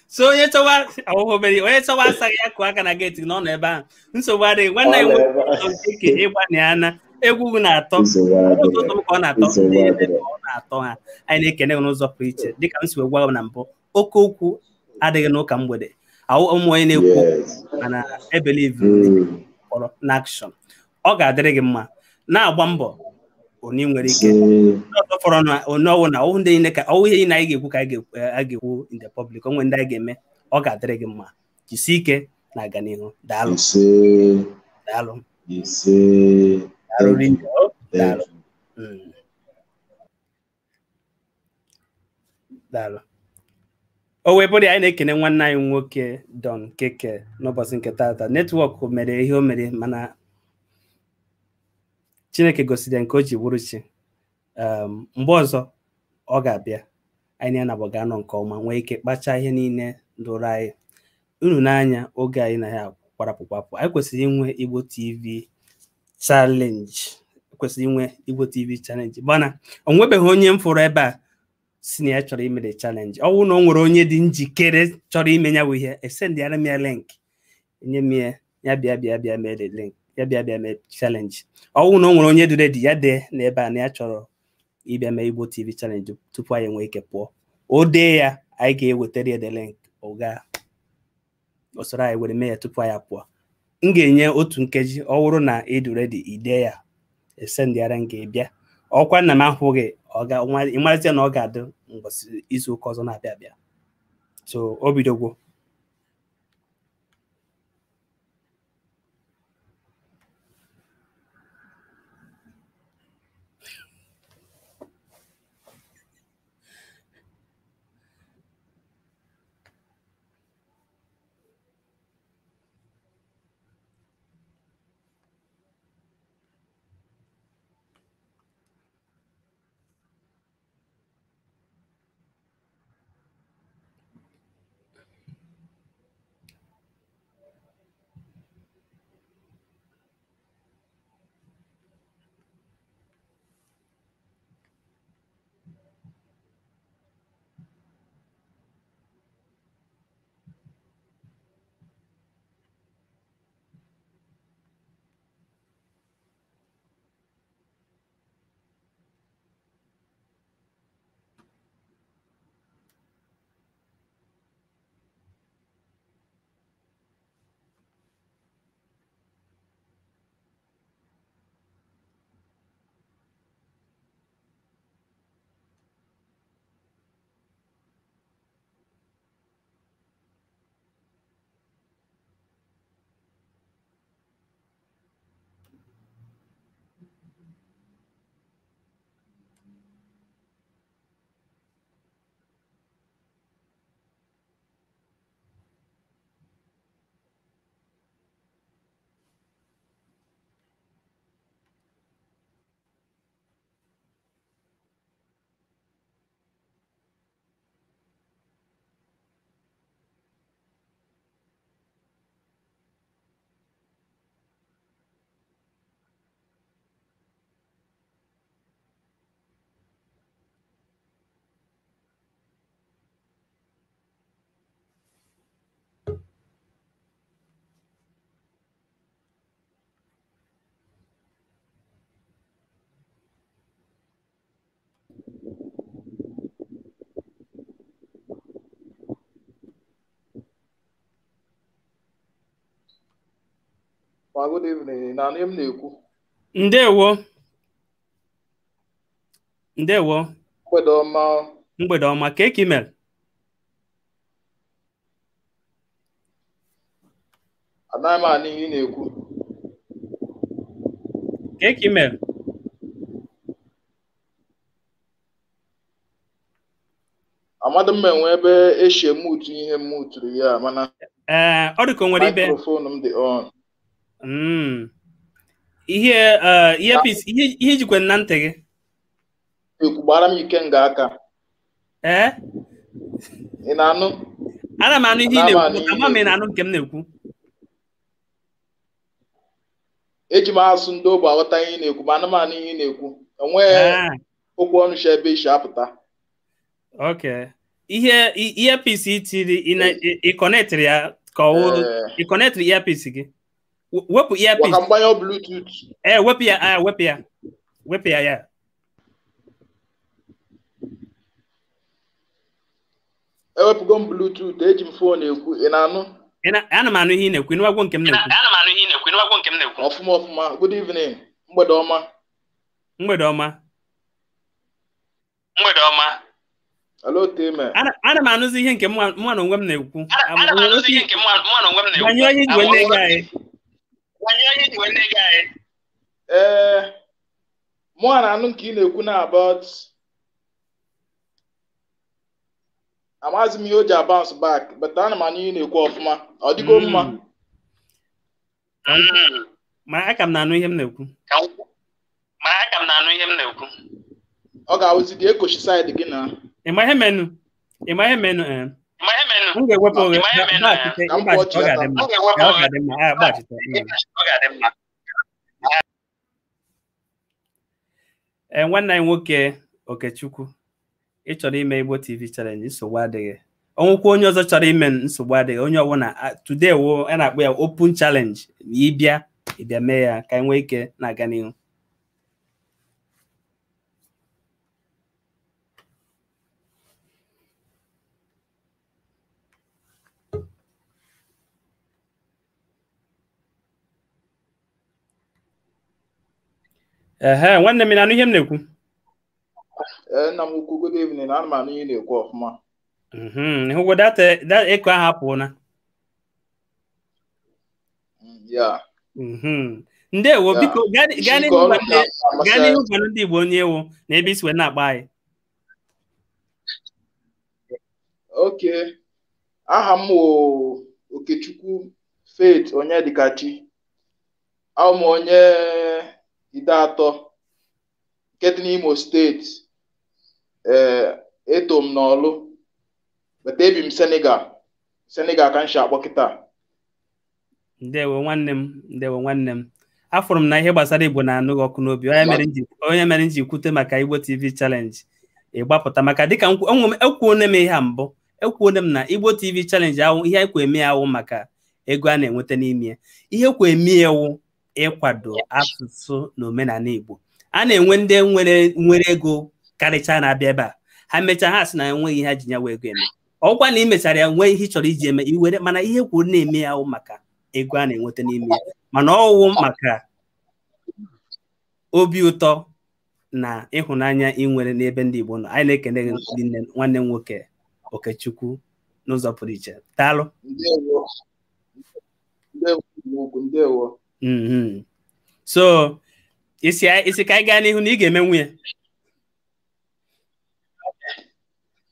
so onye chọwa ahụhụbere onye chọwa asaghị ya kwa aka na gate nọ n'ebe ahụ nsogbu adịghị nwanne ya nwoke ịgbanye ya na egwu na-atọ ka ọ na-atọ ọ na-atọ ha anyị na-ekene n'ụzọ pụrụ iche dịka m si gwa na mbụ oke okwu adịghị n'ụka mgbede ụmụ onye na-ekwu mana ebelive kpọrọ n'akshọn ọ ga-adịrị gị mma na-agba mbọ onye nwere ike ọzọ fọrọ na onye ọwụ na ọwụ ndị niile ka ọwụ ihe na anyị ga-ekwu ka a ga-ekwu in the public onwe ndị anyị ga-eme ọ ga-adịrị gị mma jisie ike na-aga n'ihu daalụ daalụ daalụ o wee bụrụ anyị na-ekene nwanne anyị nwoke Donkk n'ụbọchị nke taata netwọk mere ihe o mere mana Chineke gosiri nke o ji bụrụ chi mgbe ọzọ ọ ga-abịa anyị na-anabọ ga-anọ nke ọma nwee ike kpachaa ihe niile dụrụ anyị unu n'anya oge anyị na ya kwarapụkwapụ anyị kwesịrị inwe Igbo TV challenge mana o nwebeghị onye m fụrụ ebe a si na ya chọrọ imere challenge ọ bụrụ na o nwere onye dị njikere chọrọ ime ya ihe esendịara m ya link enye m ya bịa mee link ya bịa mee challenge ọ bụrụ na o nwere onye dị ready ya dee n'ebe a na ya chọrọ ịbịa mee Igbo TV challenge tupu anyị enwee ike pụọ o dee ya anyị ga-ewetara ya the link o soro anyị were mee ya tupu anyị pụọ m ga-enye otu nkeji ọ bụrụ na ịdị ready ide ya esendịara m ga-ebịa ọkwa nna m ahụghị ịmarịta na ọ ga-adị mbọsị izu ụka ọzọ na-abịa abịa so o bidogwo good evening. Na name na-ekwu. Ndewo. Ndewo. Mgbede ọma. Mgbede ọma. Ka eke imel? Anaghị m anụ ihe ị na-ekwu. Ka eke imel? Amadị m enwe ebe eshi emutu ihe muturu ya mana Ọ dị ka o nwere ibe. microphone m dị on. Ihe ijikwa na ntị gị. Ekwu gbara m ike nga aka. Ị na-anụ? Ana m anụ ihe ị na-ekwu, ama m ị na-anụ nke m na-ekwu. Eji m asụ ndị ogbe aghọta ihe ị na-ekwu, ma anụmanụ ihe ị na-ekwu. Enweghị okwu ọnụ shi ebe ishi apụta. Okay. Earpiece itiri ị connectri ya ka ọ wụrụ ị connectri earpiece gị. Wepụ earpiece. Waka mgbanye Bluetooth. Wepụ ya, wepụ ya. Wepụ ya ya. Ewepụgo m Bluetooth, eji m phone ekwu. Ị na-anụ? Ana m anụ ihe ị na-ekwu, ịnụwagwo nke m na-ekwu. Ọfụma ọfụma. Good evening. Mgbede ọma. Mgbede ọma. Hello, Teme. Ana m anụzi ihe nke mụ na onwe m na-ekwu. Gbanyụọ onye ji wee ego anyị. Mụ na-anụ nke ị na-ekwu na about amaghịzi m ihe o ji bounce back, but ana m anụ ihe ị na-ekwu ọfụma. Ọ dịgo mma. Ma aka m na-anụ ihe m na-ekwu. Ọ ga-awụzi gị ekochi side gị na. Ịma ihe menu. M ga-ewepụ oge. Ọ ga-adị mma. Nwanne anyị nwoke Okechukwu, ị chọrọ ime Igbo TV challenge, nsogbu adịghị. Onwekwa onye ọzọ chọrọ ime nsogbu adịghị. Onye ọbụla today a na-akpọ ya open challenge. Ịbịa mee ya ka anyị nwee ike na-aga n'ihu. Nwanne m na-anụ ihe m na-ekwu. Nna m ukwu, good evening. Ana m anụ ihe na-ekwu ọfụma. Ịhụgwo data eko ahụ apụọna. Ndewo, biko gaa n'ihu gwa ndị Igbo onye ewu na ebe isi wee na-akpa anyị. Okay. Aha m wụ Okechukwu Faith Onyedikachi. Abụ m onye Ide Atọ nke dị n'Imo steeti. Eto m n'Ọlụ, bata ebi m Senegal ka m shi akpọ kịta. Ndewo nwanne m. Afụrụ m na ihe gbasara Igbo na-anụ gị ọkụ n'obi. Onye mere nji kwute maka Igbo TV challenge ịgbapụta maka dịka ekwuone m ihe a mbụ. Ekwuone m na Igbo TV challenge ahụ ihe ekwe eme ahụ maka ego a na-enweta n'ime. Ihe ekwe eme ewu ịkwado asụsụ na omenala Igbo. A na-enwe ndị nwere ego karịcha na-abịa ebe a. Ha mechaa ha sị na enweghị ihe ha ji nyawa ego eme. Ọkwa na ị mechara ya nwee ihe ị chọrọ iji eme iwere, mana ihe kwuru na-eme ya ahụ maka ego a na-enweta n'ime ya, mana ọwụ maka obi ụtọ na ịhụnanya ị nwere n'ebe ndị Igbo nọ. Anyị na-ekene gị nwanne m nwoke Okechukwu n'ụzọ pụrụ iche. Daalụ. Ndewo. So isi ka anyị gaa n'ihu na ị ga-eme nwunye.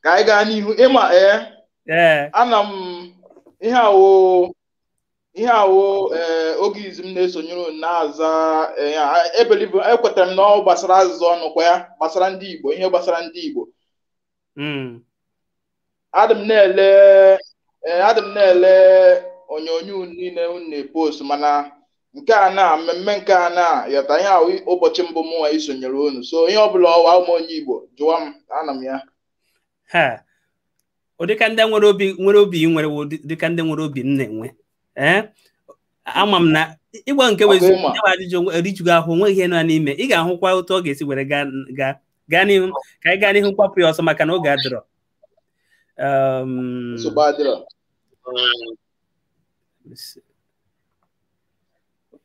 Ka anyị gaa n'ihu ịma ana m ihe awụ oge izu m na-esonyere na-aza ekwetara m na ọ gbasara azụzụ ọnụ kwa ya gbasara ndị Igbo, ihe gbasara ndị Igbo. Adị m na-ele onyonyo niile unu na-epost, mana nke a na mmemme nke a na yọta ihe ahụ ụbọchị mbụ m nwa isonyere unu, so ihe ọbụla ọwa ụmụ onye Igbo jụwa m, ana m ya. Ụdịka ndị nwere obi dịka ndị nwere obi m na-enwe. Ama m na ịgwa nke wezi ajụjụ erijugo ahụ onwe ihe nọ n'ime. Ị ga-ahụkwa otu ọ ga-esi were gaa n'ihu ka anyị gaa n'ihu mkpapụ ya ọsọ maka na oge adịrọ.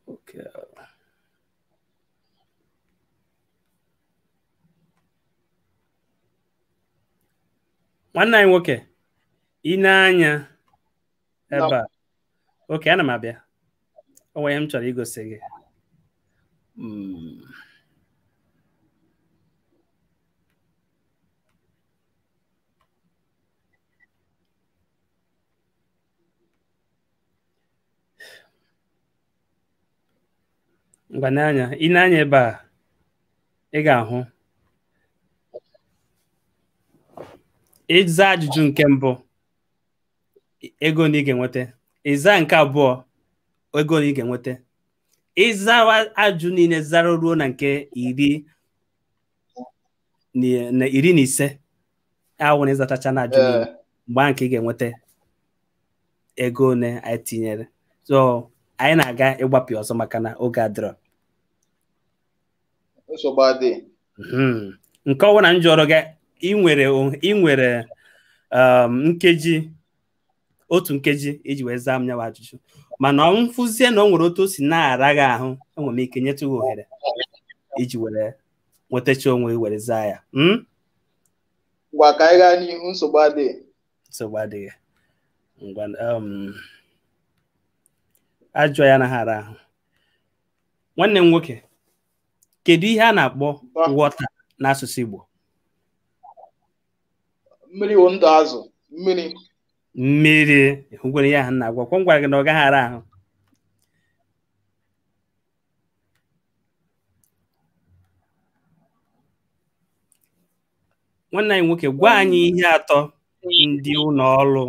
Okay. Nwanne anyị nwoke, ị na-anya ebe a. Oke, ana m abịa. O nwere ihe m chọrọ igosi gị. Ngwa n'anya, ị na-anya ebe a, ị ga-ahụ ịza ajụjụ nke mbụ, ego na ị ga-enweta. Ịza nke abụọ, ego na ị ga-enweta. Ịza ajụ niile zara ruo na nke iri na ise ahụ na ịzatacha na ajụ niile, mgbe ahụ ka ị ga-enweta ego na anyị tinyere. So anyị na-aga ịgbapụ ọzọ maka na oge adịrọ. Nke ọbụla m jụrụ gị, ị nwere nkeji, otu nkeji iji wee zaa m nyawa ajụjụ, mana ọ mfụzie na ọ nwere otu o si na-ara gị ahụ, enwere m ike nyetụ gị ohere iji were nwetacha onwe were zaa ya. Ngwa ka anyị gaa n'ihu, nsogbu adịghị. Nsogbu adịghị. Ngwa ajụ ya na hara ahụ. Nwanne m nwoke, kedu ihe a na-akpọ wọta n'asụsụ Igbo? Mmiri wụ ndụ azụ. Mmiri. Mmiri. Ngwere ya ha na-agwa. Kwa m gwara gị na ọ gaghị ara ahụ. Nwanne anyị nwoke, gwa anyị ihe atọ ndị ụlọ ọrụ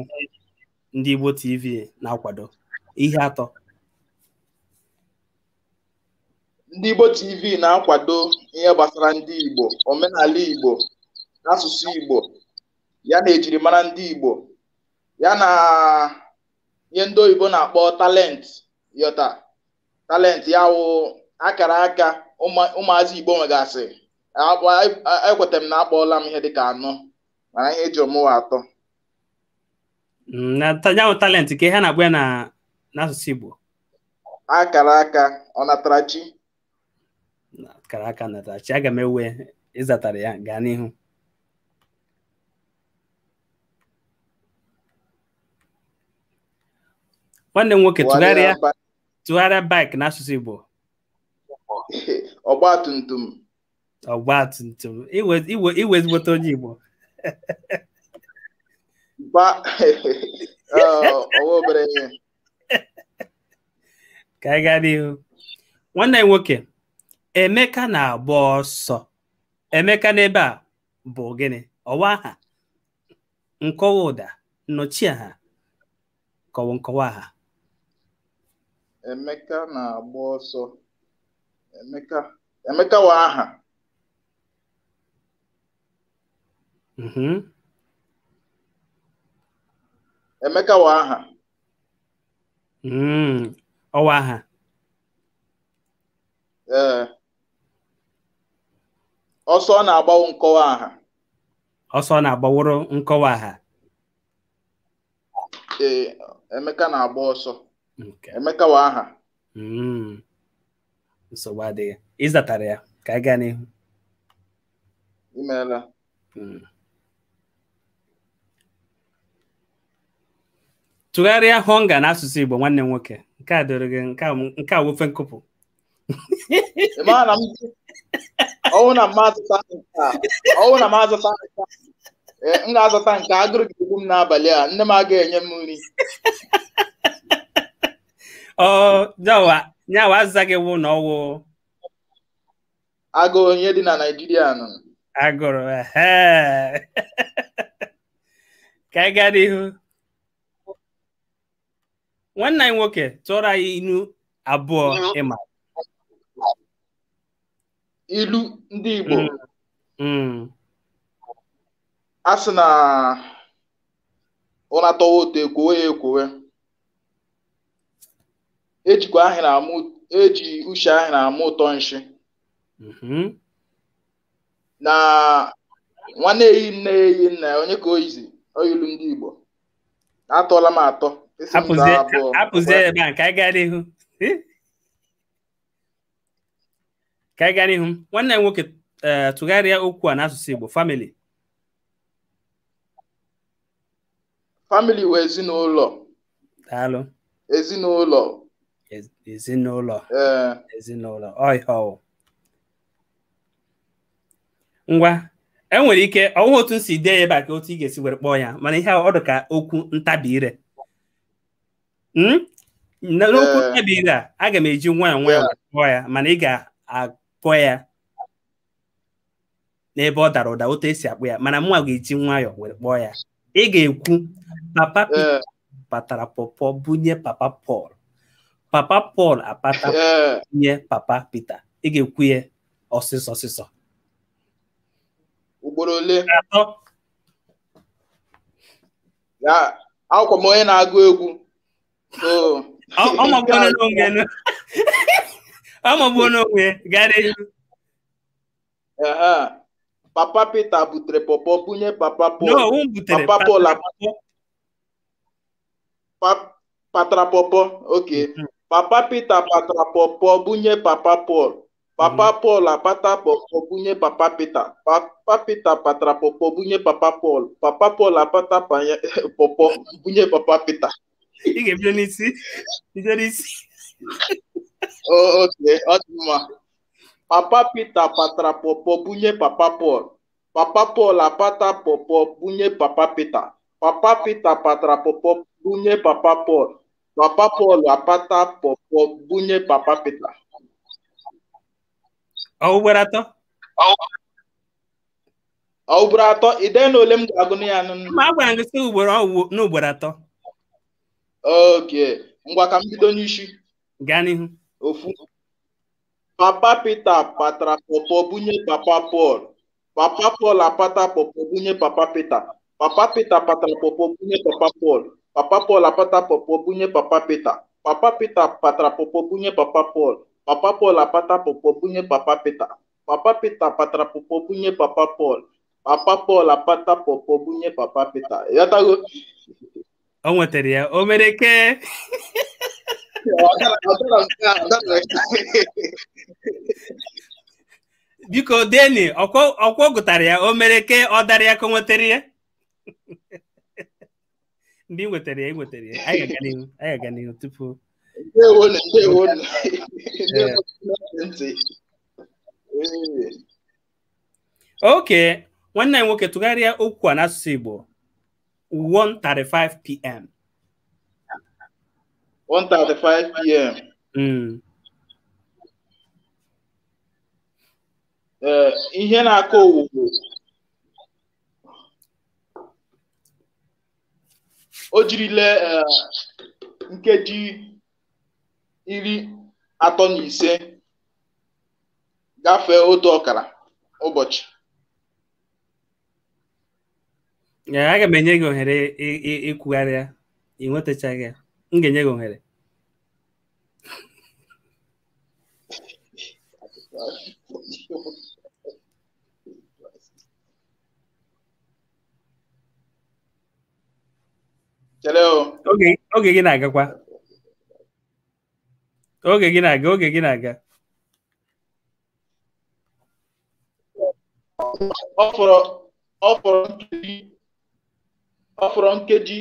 ndị Igbo TV na-akwado. Ihe atọ ndị Igbo TV na-akwado ihe gbasara ndị Igbo, omenala Igbo, asụsụ Igbo, ya na ejirimara ndị Igbo, ya na ihe ndị oyibo na-akpọ talent. Yọta talent ya wụ akara aka ụmụazị Igbo nwegasị. Ekweta m na akpọọla m ihe dịka 4, mana ihe eji ọmụwa 3. na tanyawo talent ka ihe na-agba ya n'asụsụ Igbo. Akara aka ọnatarachi. Akara aka ọnatarachi. Aga m ewe ịzatara ya, gaa n'ihu. Nwanne m nwoke, tụgharịa bike n'asụsụ Igbo. Ọgba tum tum. Ọgba tum tum. Iwe ezigbote onye Igbo. Obere ihe. Ka anyị gaa n'ihu. Nwanne m nwoke, Emeka na-agba ọsọ. Emeka n'ebe a bụ gịnị? Ọwa aha, nkọwa ụda, nnọchiaha, nkọwa aha. Emeka na-agba ọsọ. Emeka wa aha. Emeka wa aha. Ọwa aha. Ọsọ na-agbawo nkọwa aha. Ọsọ na-agbaworo nkọwa aha. Emeka na-agba ọsọ. Okay. Emeka wa aha. Nsogbu adịghị. Ịzatara ya, ka anyị gaa n'ihu. Imeela. Tụgharịa hunger n'asụsụ Igbo, nwanne m nwoke. Nke a doro gị, nke a wofe nkụpụ. Ọwụ na m azụta nka. M ga-azụta nke agụrụ ga-egbu m n'abalị a. Nne m agaghị enye m nri. Nyawa azụza gị wụ na ọwụ agụụ onye dị na Naịjirịa nọ. Agụrụ. Ka anyị gaa n'ihu. Nwanne anyị nwoke, tụọrọ anyị ilu abụọ ịma. Ilu ndị Igbo. A sị na ụra tọwa otu ekwowe ya ekwowe. Eji uche ahịrị amụ ụtọ nshi. Na nwanne eyi nne eyi nna ya, onye ka oyizi oyilu ndị Igbo. Atọla m atọ. Hapụzie ebe a, ka anyị gaa n'ihu. Ka anyị gaa n'ihu. Nwanne nwoke tụgharịa okwu a n'asụsụ Igbo. Family. Family wee ezinụlọ. Daalụ. Ezinụlọ. Ezinụlọ. Ezinụlọ. Ọ ngwa enwere ike ọwụ otu nsi dee ebe a ka otu ị ga-esi were kpọọ ya mana ihe ọ dị ka okwu ntabi ire. N'okwu ntabi ire a aga m eji nwayọọ nwayọọ kpọọ ya mana ị ga-akpọ ya n'ebe ọ dara ụda otu esi akpọ ya mana mụnwa ga-eji nwayọọ were kpọọ ya. Ị ga-ekwu Papa Peter patara pọpọ bunye Papa Paul. Papa Paul apata bunye Papa Peter. Ị ga-ekwu ya ọsịsọ ọsịsọ. Ugboro ole? Atọ. Ya, akwụkwọ m onye na-agụ egwu. Ọmọgbu n'onwe gara ihu. Papa Peter butere pọpọ bunye Papa Paul. No, butere Papa Paul patara pọpọ. Okay. Papa Peter patara pọpọ bunye Papa Paul. Papa Paul apata pọpọ bunye Papa Peter. Papa Peter patara pọpọ bunye Papa Paul. Papa Paul apata pọpọ bunye Papa Peter. Ị ga-ebido n'isi. Bido n'isi. Okay, ọ dị mma. Papa Peter patara pọpọ bunye Papa Paul. Papa Paul apata pọpọ bunye Papa Peter. Papa Peter patara pọpọ bunye Papa Paul. Papa Paul apata pọpọ bunye Papa Peter. Ugboro atọ. Ugboro atọ. Ide na ole m ga-agụ ya ma agwara gị sị n'ugboro atọ. Okay. Ngwa ka m bido n'isi. Gaa n'ihu. Ofu. Papa Peter patara pọpọ bunye Papa Paul. Papa Paul apata pọpọ bunye Papa Peter. Papa Peter patara pọpọ bunye Papa Paul. Papa Paul apata pọpọ bunye Papa Peter. Papa Peter patara pọpọ bunye Papa Paul. Papa Paul apata pọpọ bunye Papa Peter. Papa Peter patara pọpọ bunye Papa Paul. Papa Paul apata pọpọ bunye Papa Peter. Yatago. O nwetara ya. O mere ke. Biko Deni, ọkwọ gụtara ya. O mere ke ọ dara ya ka o nwetara ya. Ndị nwetara ya, nwetara ya. Anyị ga-aga n'ihu tupu. Okay, nwanne anyị nwoke tụgharịa okwu a n'asụsụ Igbo. 1:35 p.m. 1:35 p.m. Ihe na-akọ owuwu o jirile nkeji 35 gafee otu ọkara ụbọchị. Aga m enye gị ohere ikwugharịa. Ị nwetachaghị ya. M ga-enye gị ohere. Oge gị na-agakwa. Oge gị na-aga. Ọ fọrọ nkeji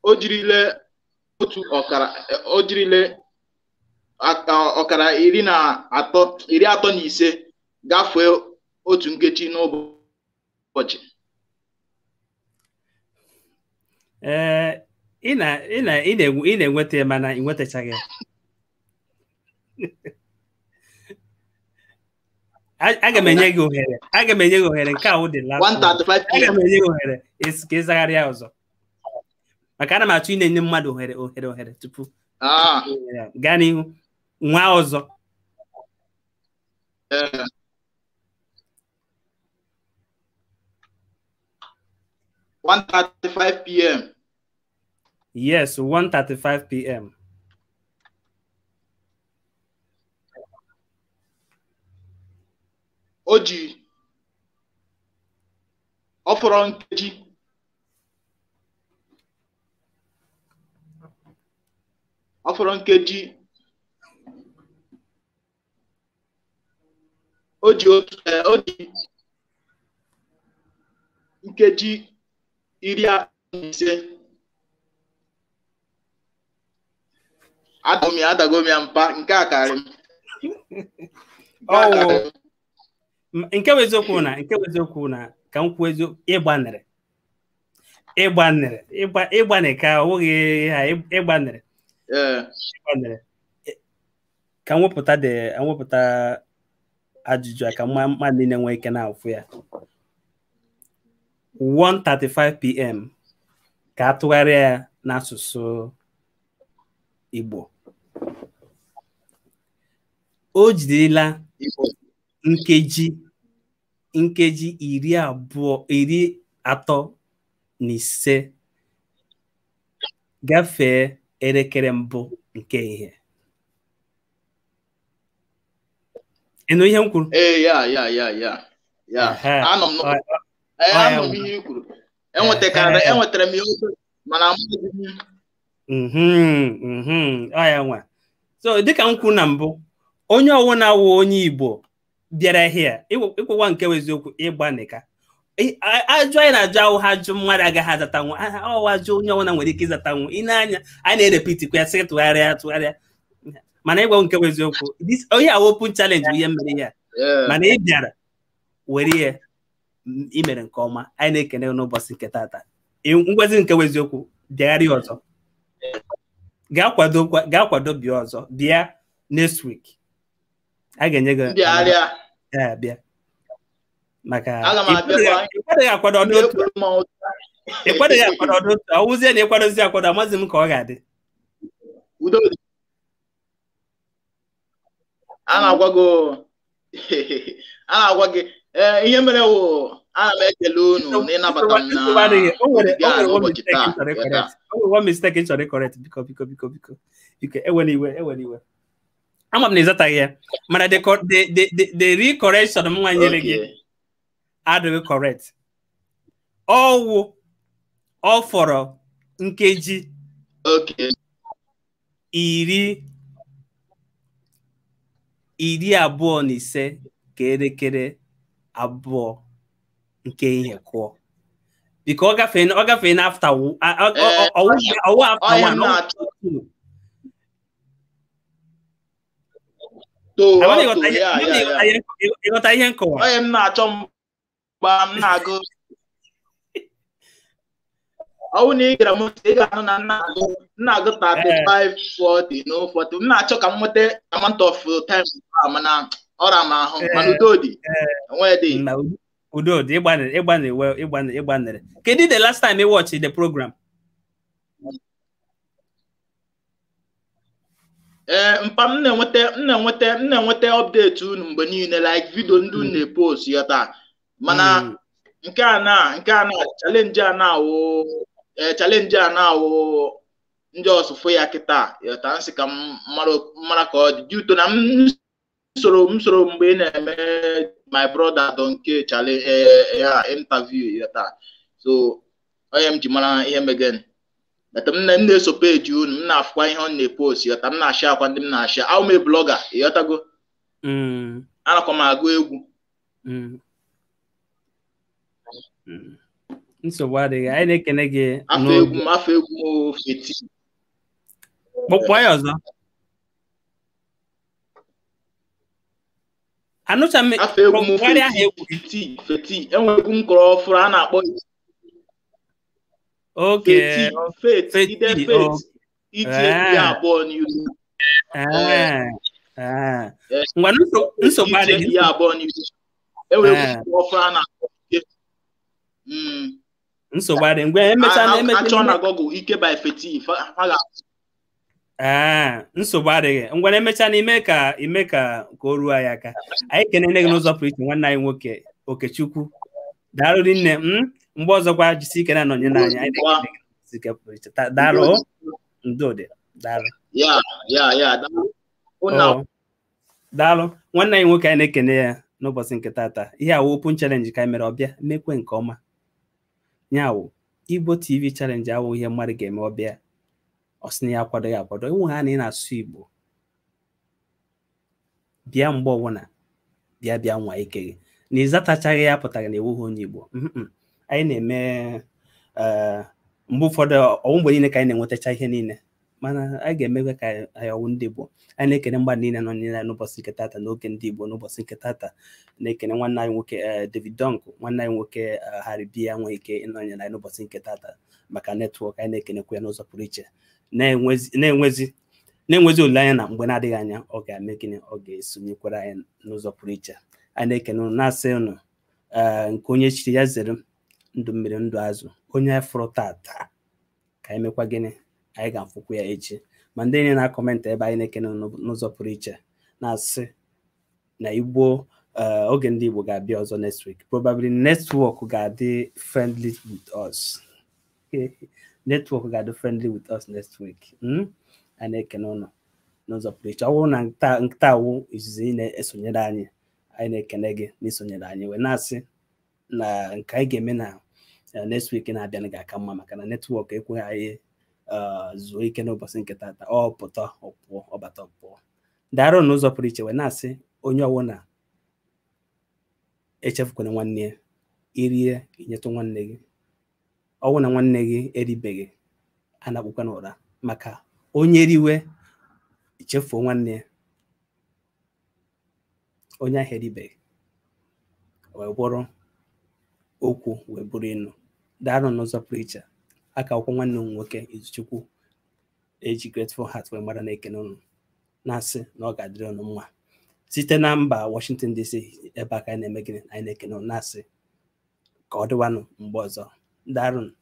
o jirile otu ọkara, o jirile ọkara 35 gafee otu nkeji n'ụbọchị. Ị na-enweta ya mana ị nwetachaghị ya. Aga m enye gị ohere. Nke a dị last. 1:35 p.m. Aga m enye gị ohere ka ị zagharịa ọzọ. Maka ana m achọ ịna-enye mmadụ ohere tupu. Gaa n'ihu. Nwa ọzọ. 1:35 p.m. Yes, 1:35 p.m. Ọ fọrọ nkeji 10 o ji nkeji 15 adagomi ya mpa nke a karịrị m. nke bụ eziokwu na ka m kwuo eziokwu ịgbanere ka ọ bụghị ha ịgbanere ka m wepụta ajụjụ a ka mmadụ niile nwee ike na-afụ ya. 1:35 p.m. ka a tụgharịa ya n'asụsụ Igbo. O jirila nkeji 35 gafee elekere mbụ nke ihe. Ịnụ ihe m kwuru? Anọ m ihe i kwuru. Enwetara m ihe okwu mana ya nwa. So dịka m kwuru na mbụ, onye ọwụna wụ onye Igbo bịara here ịkwụwa nke eziokwu ịgbanika. Ajụ anyị na-ajụ ahụ ha ajụ mmadụ agaghị azatanwu. Ajụ onye ọwụna nwere ike ịzatanwu. Ị na-anya anyị na-erepiti ya sị tụgharịa. Mana ịgwa nke eziokwu, onye a open challenge bụ ihe mere ya. Mana ị bịara were ihe imere nke ọma. Anyị na-ekene n'ụbọchị nke tata. Ngwazi nke eziokwu, bịagharị ọzọ. Gaa kwado bịa ọzọ. Bịa next week. A ga-enye gị bịa. Maka ịkwadoghị akwado ọdụ otu. Ọ wụzie na ịkwadozi akwado, amaghịzi m ka ọ ga-adị. A na-agwa gị ihe mere wụ ana m ekele unu na ịnabata m na ụbọchị taa. One mistake in sorry correct biko ewele iwe. Ama m na ịzataghị ya, mana the re-correction m nwa nyere gị adịghị correct. Ọ fọrọ nkeji 25 ka elekere 2 nke ihe kụọ. Biko ọ gafee na after ịghọta ihe nkọwa. Onye m na-achọ mgbe m na-agụ ọwụ na ị gara m ị ga-anụ na na-agụ 35 40 no 40. M na-achọ ka m nweta amount of time mana ọra m ahụ, mana udo dị enweghị dị. Udo dị ịgbanere. Kedu the last time you watched the program? Mpa m na-enweta update unu mgbe niile, like video ndị unu na-epost ya taa. Mana nke a na challenge a na-awụ ndị ọsụfụ ya kịta yọta nsị ka m mara ka ọ dị due to na m soro mgbe ị na-eme my brother Donkk challenge interview yọta. So onye m ji mara ihe megene. M na-eso page unu, m na-afụkwa ihe ọ na-epost yọta, m na-ashare akwa ndị m na-ashare. Ahụ m blogger yọtago. Anakwa m agụ egwu. Nsogbu adịghị, anyị na-ekene gị. Afọ egwu feti. Kpọkpọ ya ọzọ. Anụcha m afọ egwu feti. Enwere egwu m kọrọ ọfụrụ a na-akpọ feti. Iji ya abụọ n'ihu. Ngwa nsogbu adịghị. Ya abụọ n'ihu. Enwere egwu ọfụrụ a na-akpọ nsogbu adịghị. Mgbe emechaa na Google ike by feti. Nsogbu adịghị. Ngwa emechaa na ime ka o ruo anyị aka. Anyị kenene gị n'ụzọ pụrụ iche nwanne anyị nwoke Okechukwu. Daalụ nne. Mgbe ọzọkwa jisi ike na-anọnye n'anya. Daalụ. Ndụdị. Daalụ. Daalụ. Nwanne anyị nwoke anyị na-ekene ya n'ụbọchị nke tata. Ihe awụ open challenge ka anyị mere ọbịa mekwe nke ọma. Nyawụ Igbo TV challenge awụ ihe mmadụ ga-eme ọbịa. Ọ sị na ya akwado enwe ha na ị na-asụ Igbo bịa mgbe ọbụla bịa nwa ike gị na ịzatachaghị ya pụtara na ewughị onye Igbo. Anyị na-eme mgbe ụfọdụ ọwụ mgbe niile ka anyị na-enwetacha ihe niile, mana anyị ga-emekwa ka anyị ọwụ ndị Igbo. Anyị na-ekene mmadụ niile nọ niile n'ụbọchị nke tata n'oge ndị Igbo n'ụbọchị nke tata. Na-ekene nwanne anyị nwoke David Donkk, nwanne anyị nwoke Haribia nwee ike ịnọnyere anyị n'ụbọchị nke tata maka netwọk. Anyị na-ekenekwa ya n'ụzọ pụrụ iche, na-enwezi olileanya na mgbe na-adịghị anya ọ ga-eme gịnị, ọ ga-esonyekwara anyị n'ụzọ pụrụ iche. Anyị na-ekene unu na-asị unu nke onye chiri ya zere ndụ mmiri ndụ azụ, onye fụrụ tata ka anyị mekwa gịnị, anyị ga-afụkwa ya echi. Ma ndị niile na-akọmentị ebe anyị na-ekene n'ụzọ pụrụ iche na-asị na Igbo oge ndị Igbo ga-abịa ọzọ next week. Probably network ga-adị friendly with us. Network ga-adị friendly with us next week. A na-ekene ụnụ n'ụzọ pụrụ iche. Ọ bụrụ na nkịta awụ izizi ị na-esonyere anyị na-ekene gị n'isonyere anyị, wee na-asị na nke anyị ga-eme na next week na-abịa ga-aka mma maka na netwọk ekweghị anyị zuo ike n'ụbọchị nke tata. Ọ pụta ọpụọ, ọbata ọpụọ. Darụ n'ụzọ pụrụ iche wee na-asị onye ọwụna echefukwana nwanne ya, irie inyetụ nwanne gị. Ọwụ na nwanne gị eribeghị, a na-akpụkwa n'ụra, maka onye riwe chefuo nwanne ya, onye ahụ eribeghị wee bụrụ okwu wee bụrụ ịnụ. Darụ n'ụzọ pụrụ iche. Aka akwụkwọ nwanne m nwoke Izuchukwu eji grateful heart wee mara na-ekene unu, na-asị na ọ ga-adịrị unu mma site na mba Washington DC. Ebe aka anyị na-eme gịnị, anyị na-ekene unu na-asị ka ọ dịwanụ mgbe ọzọ. Darun.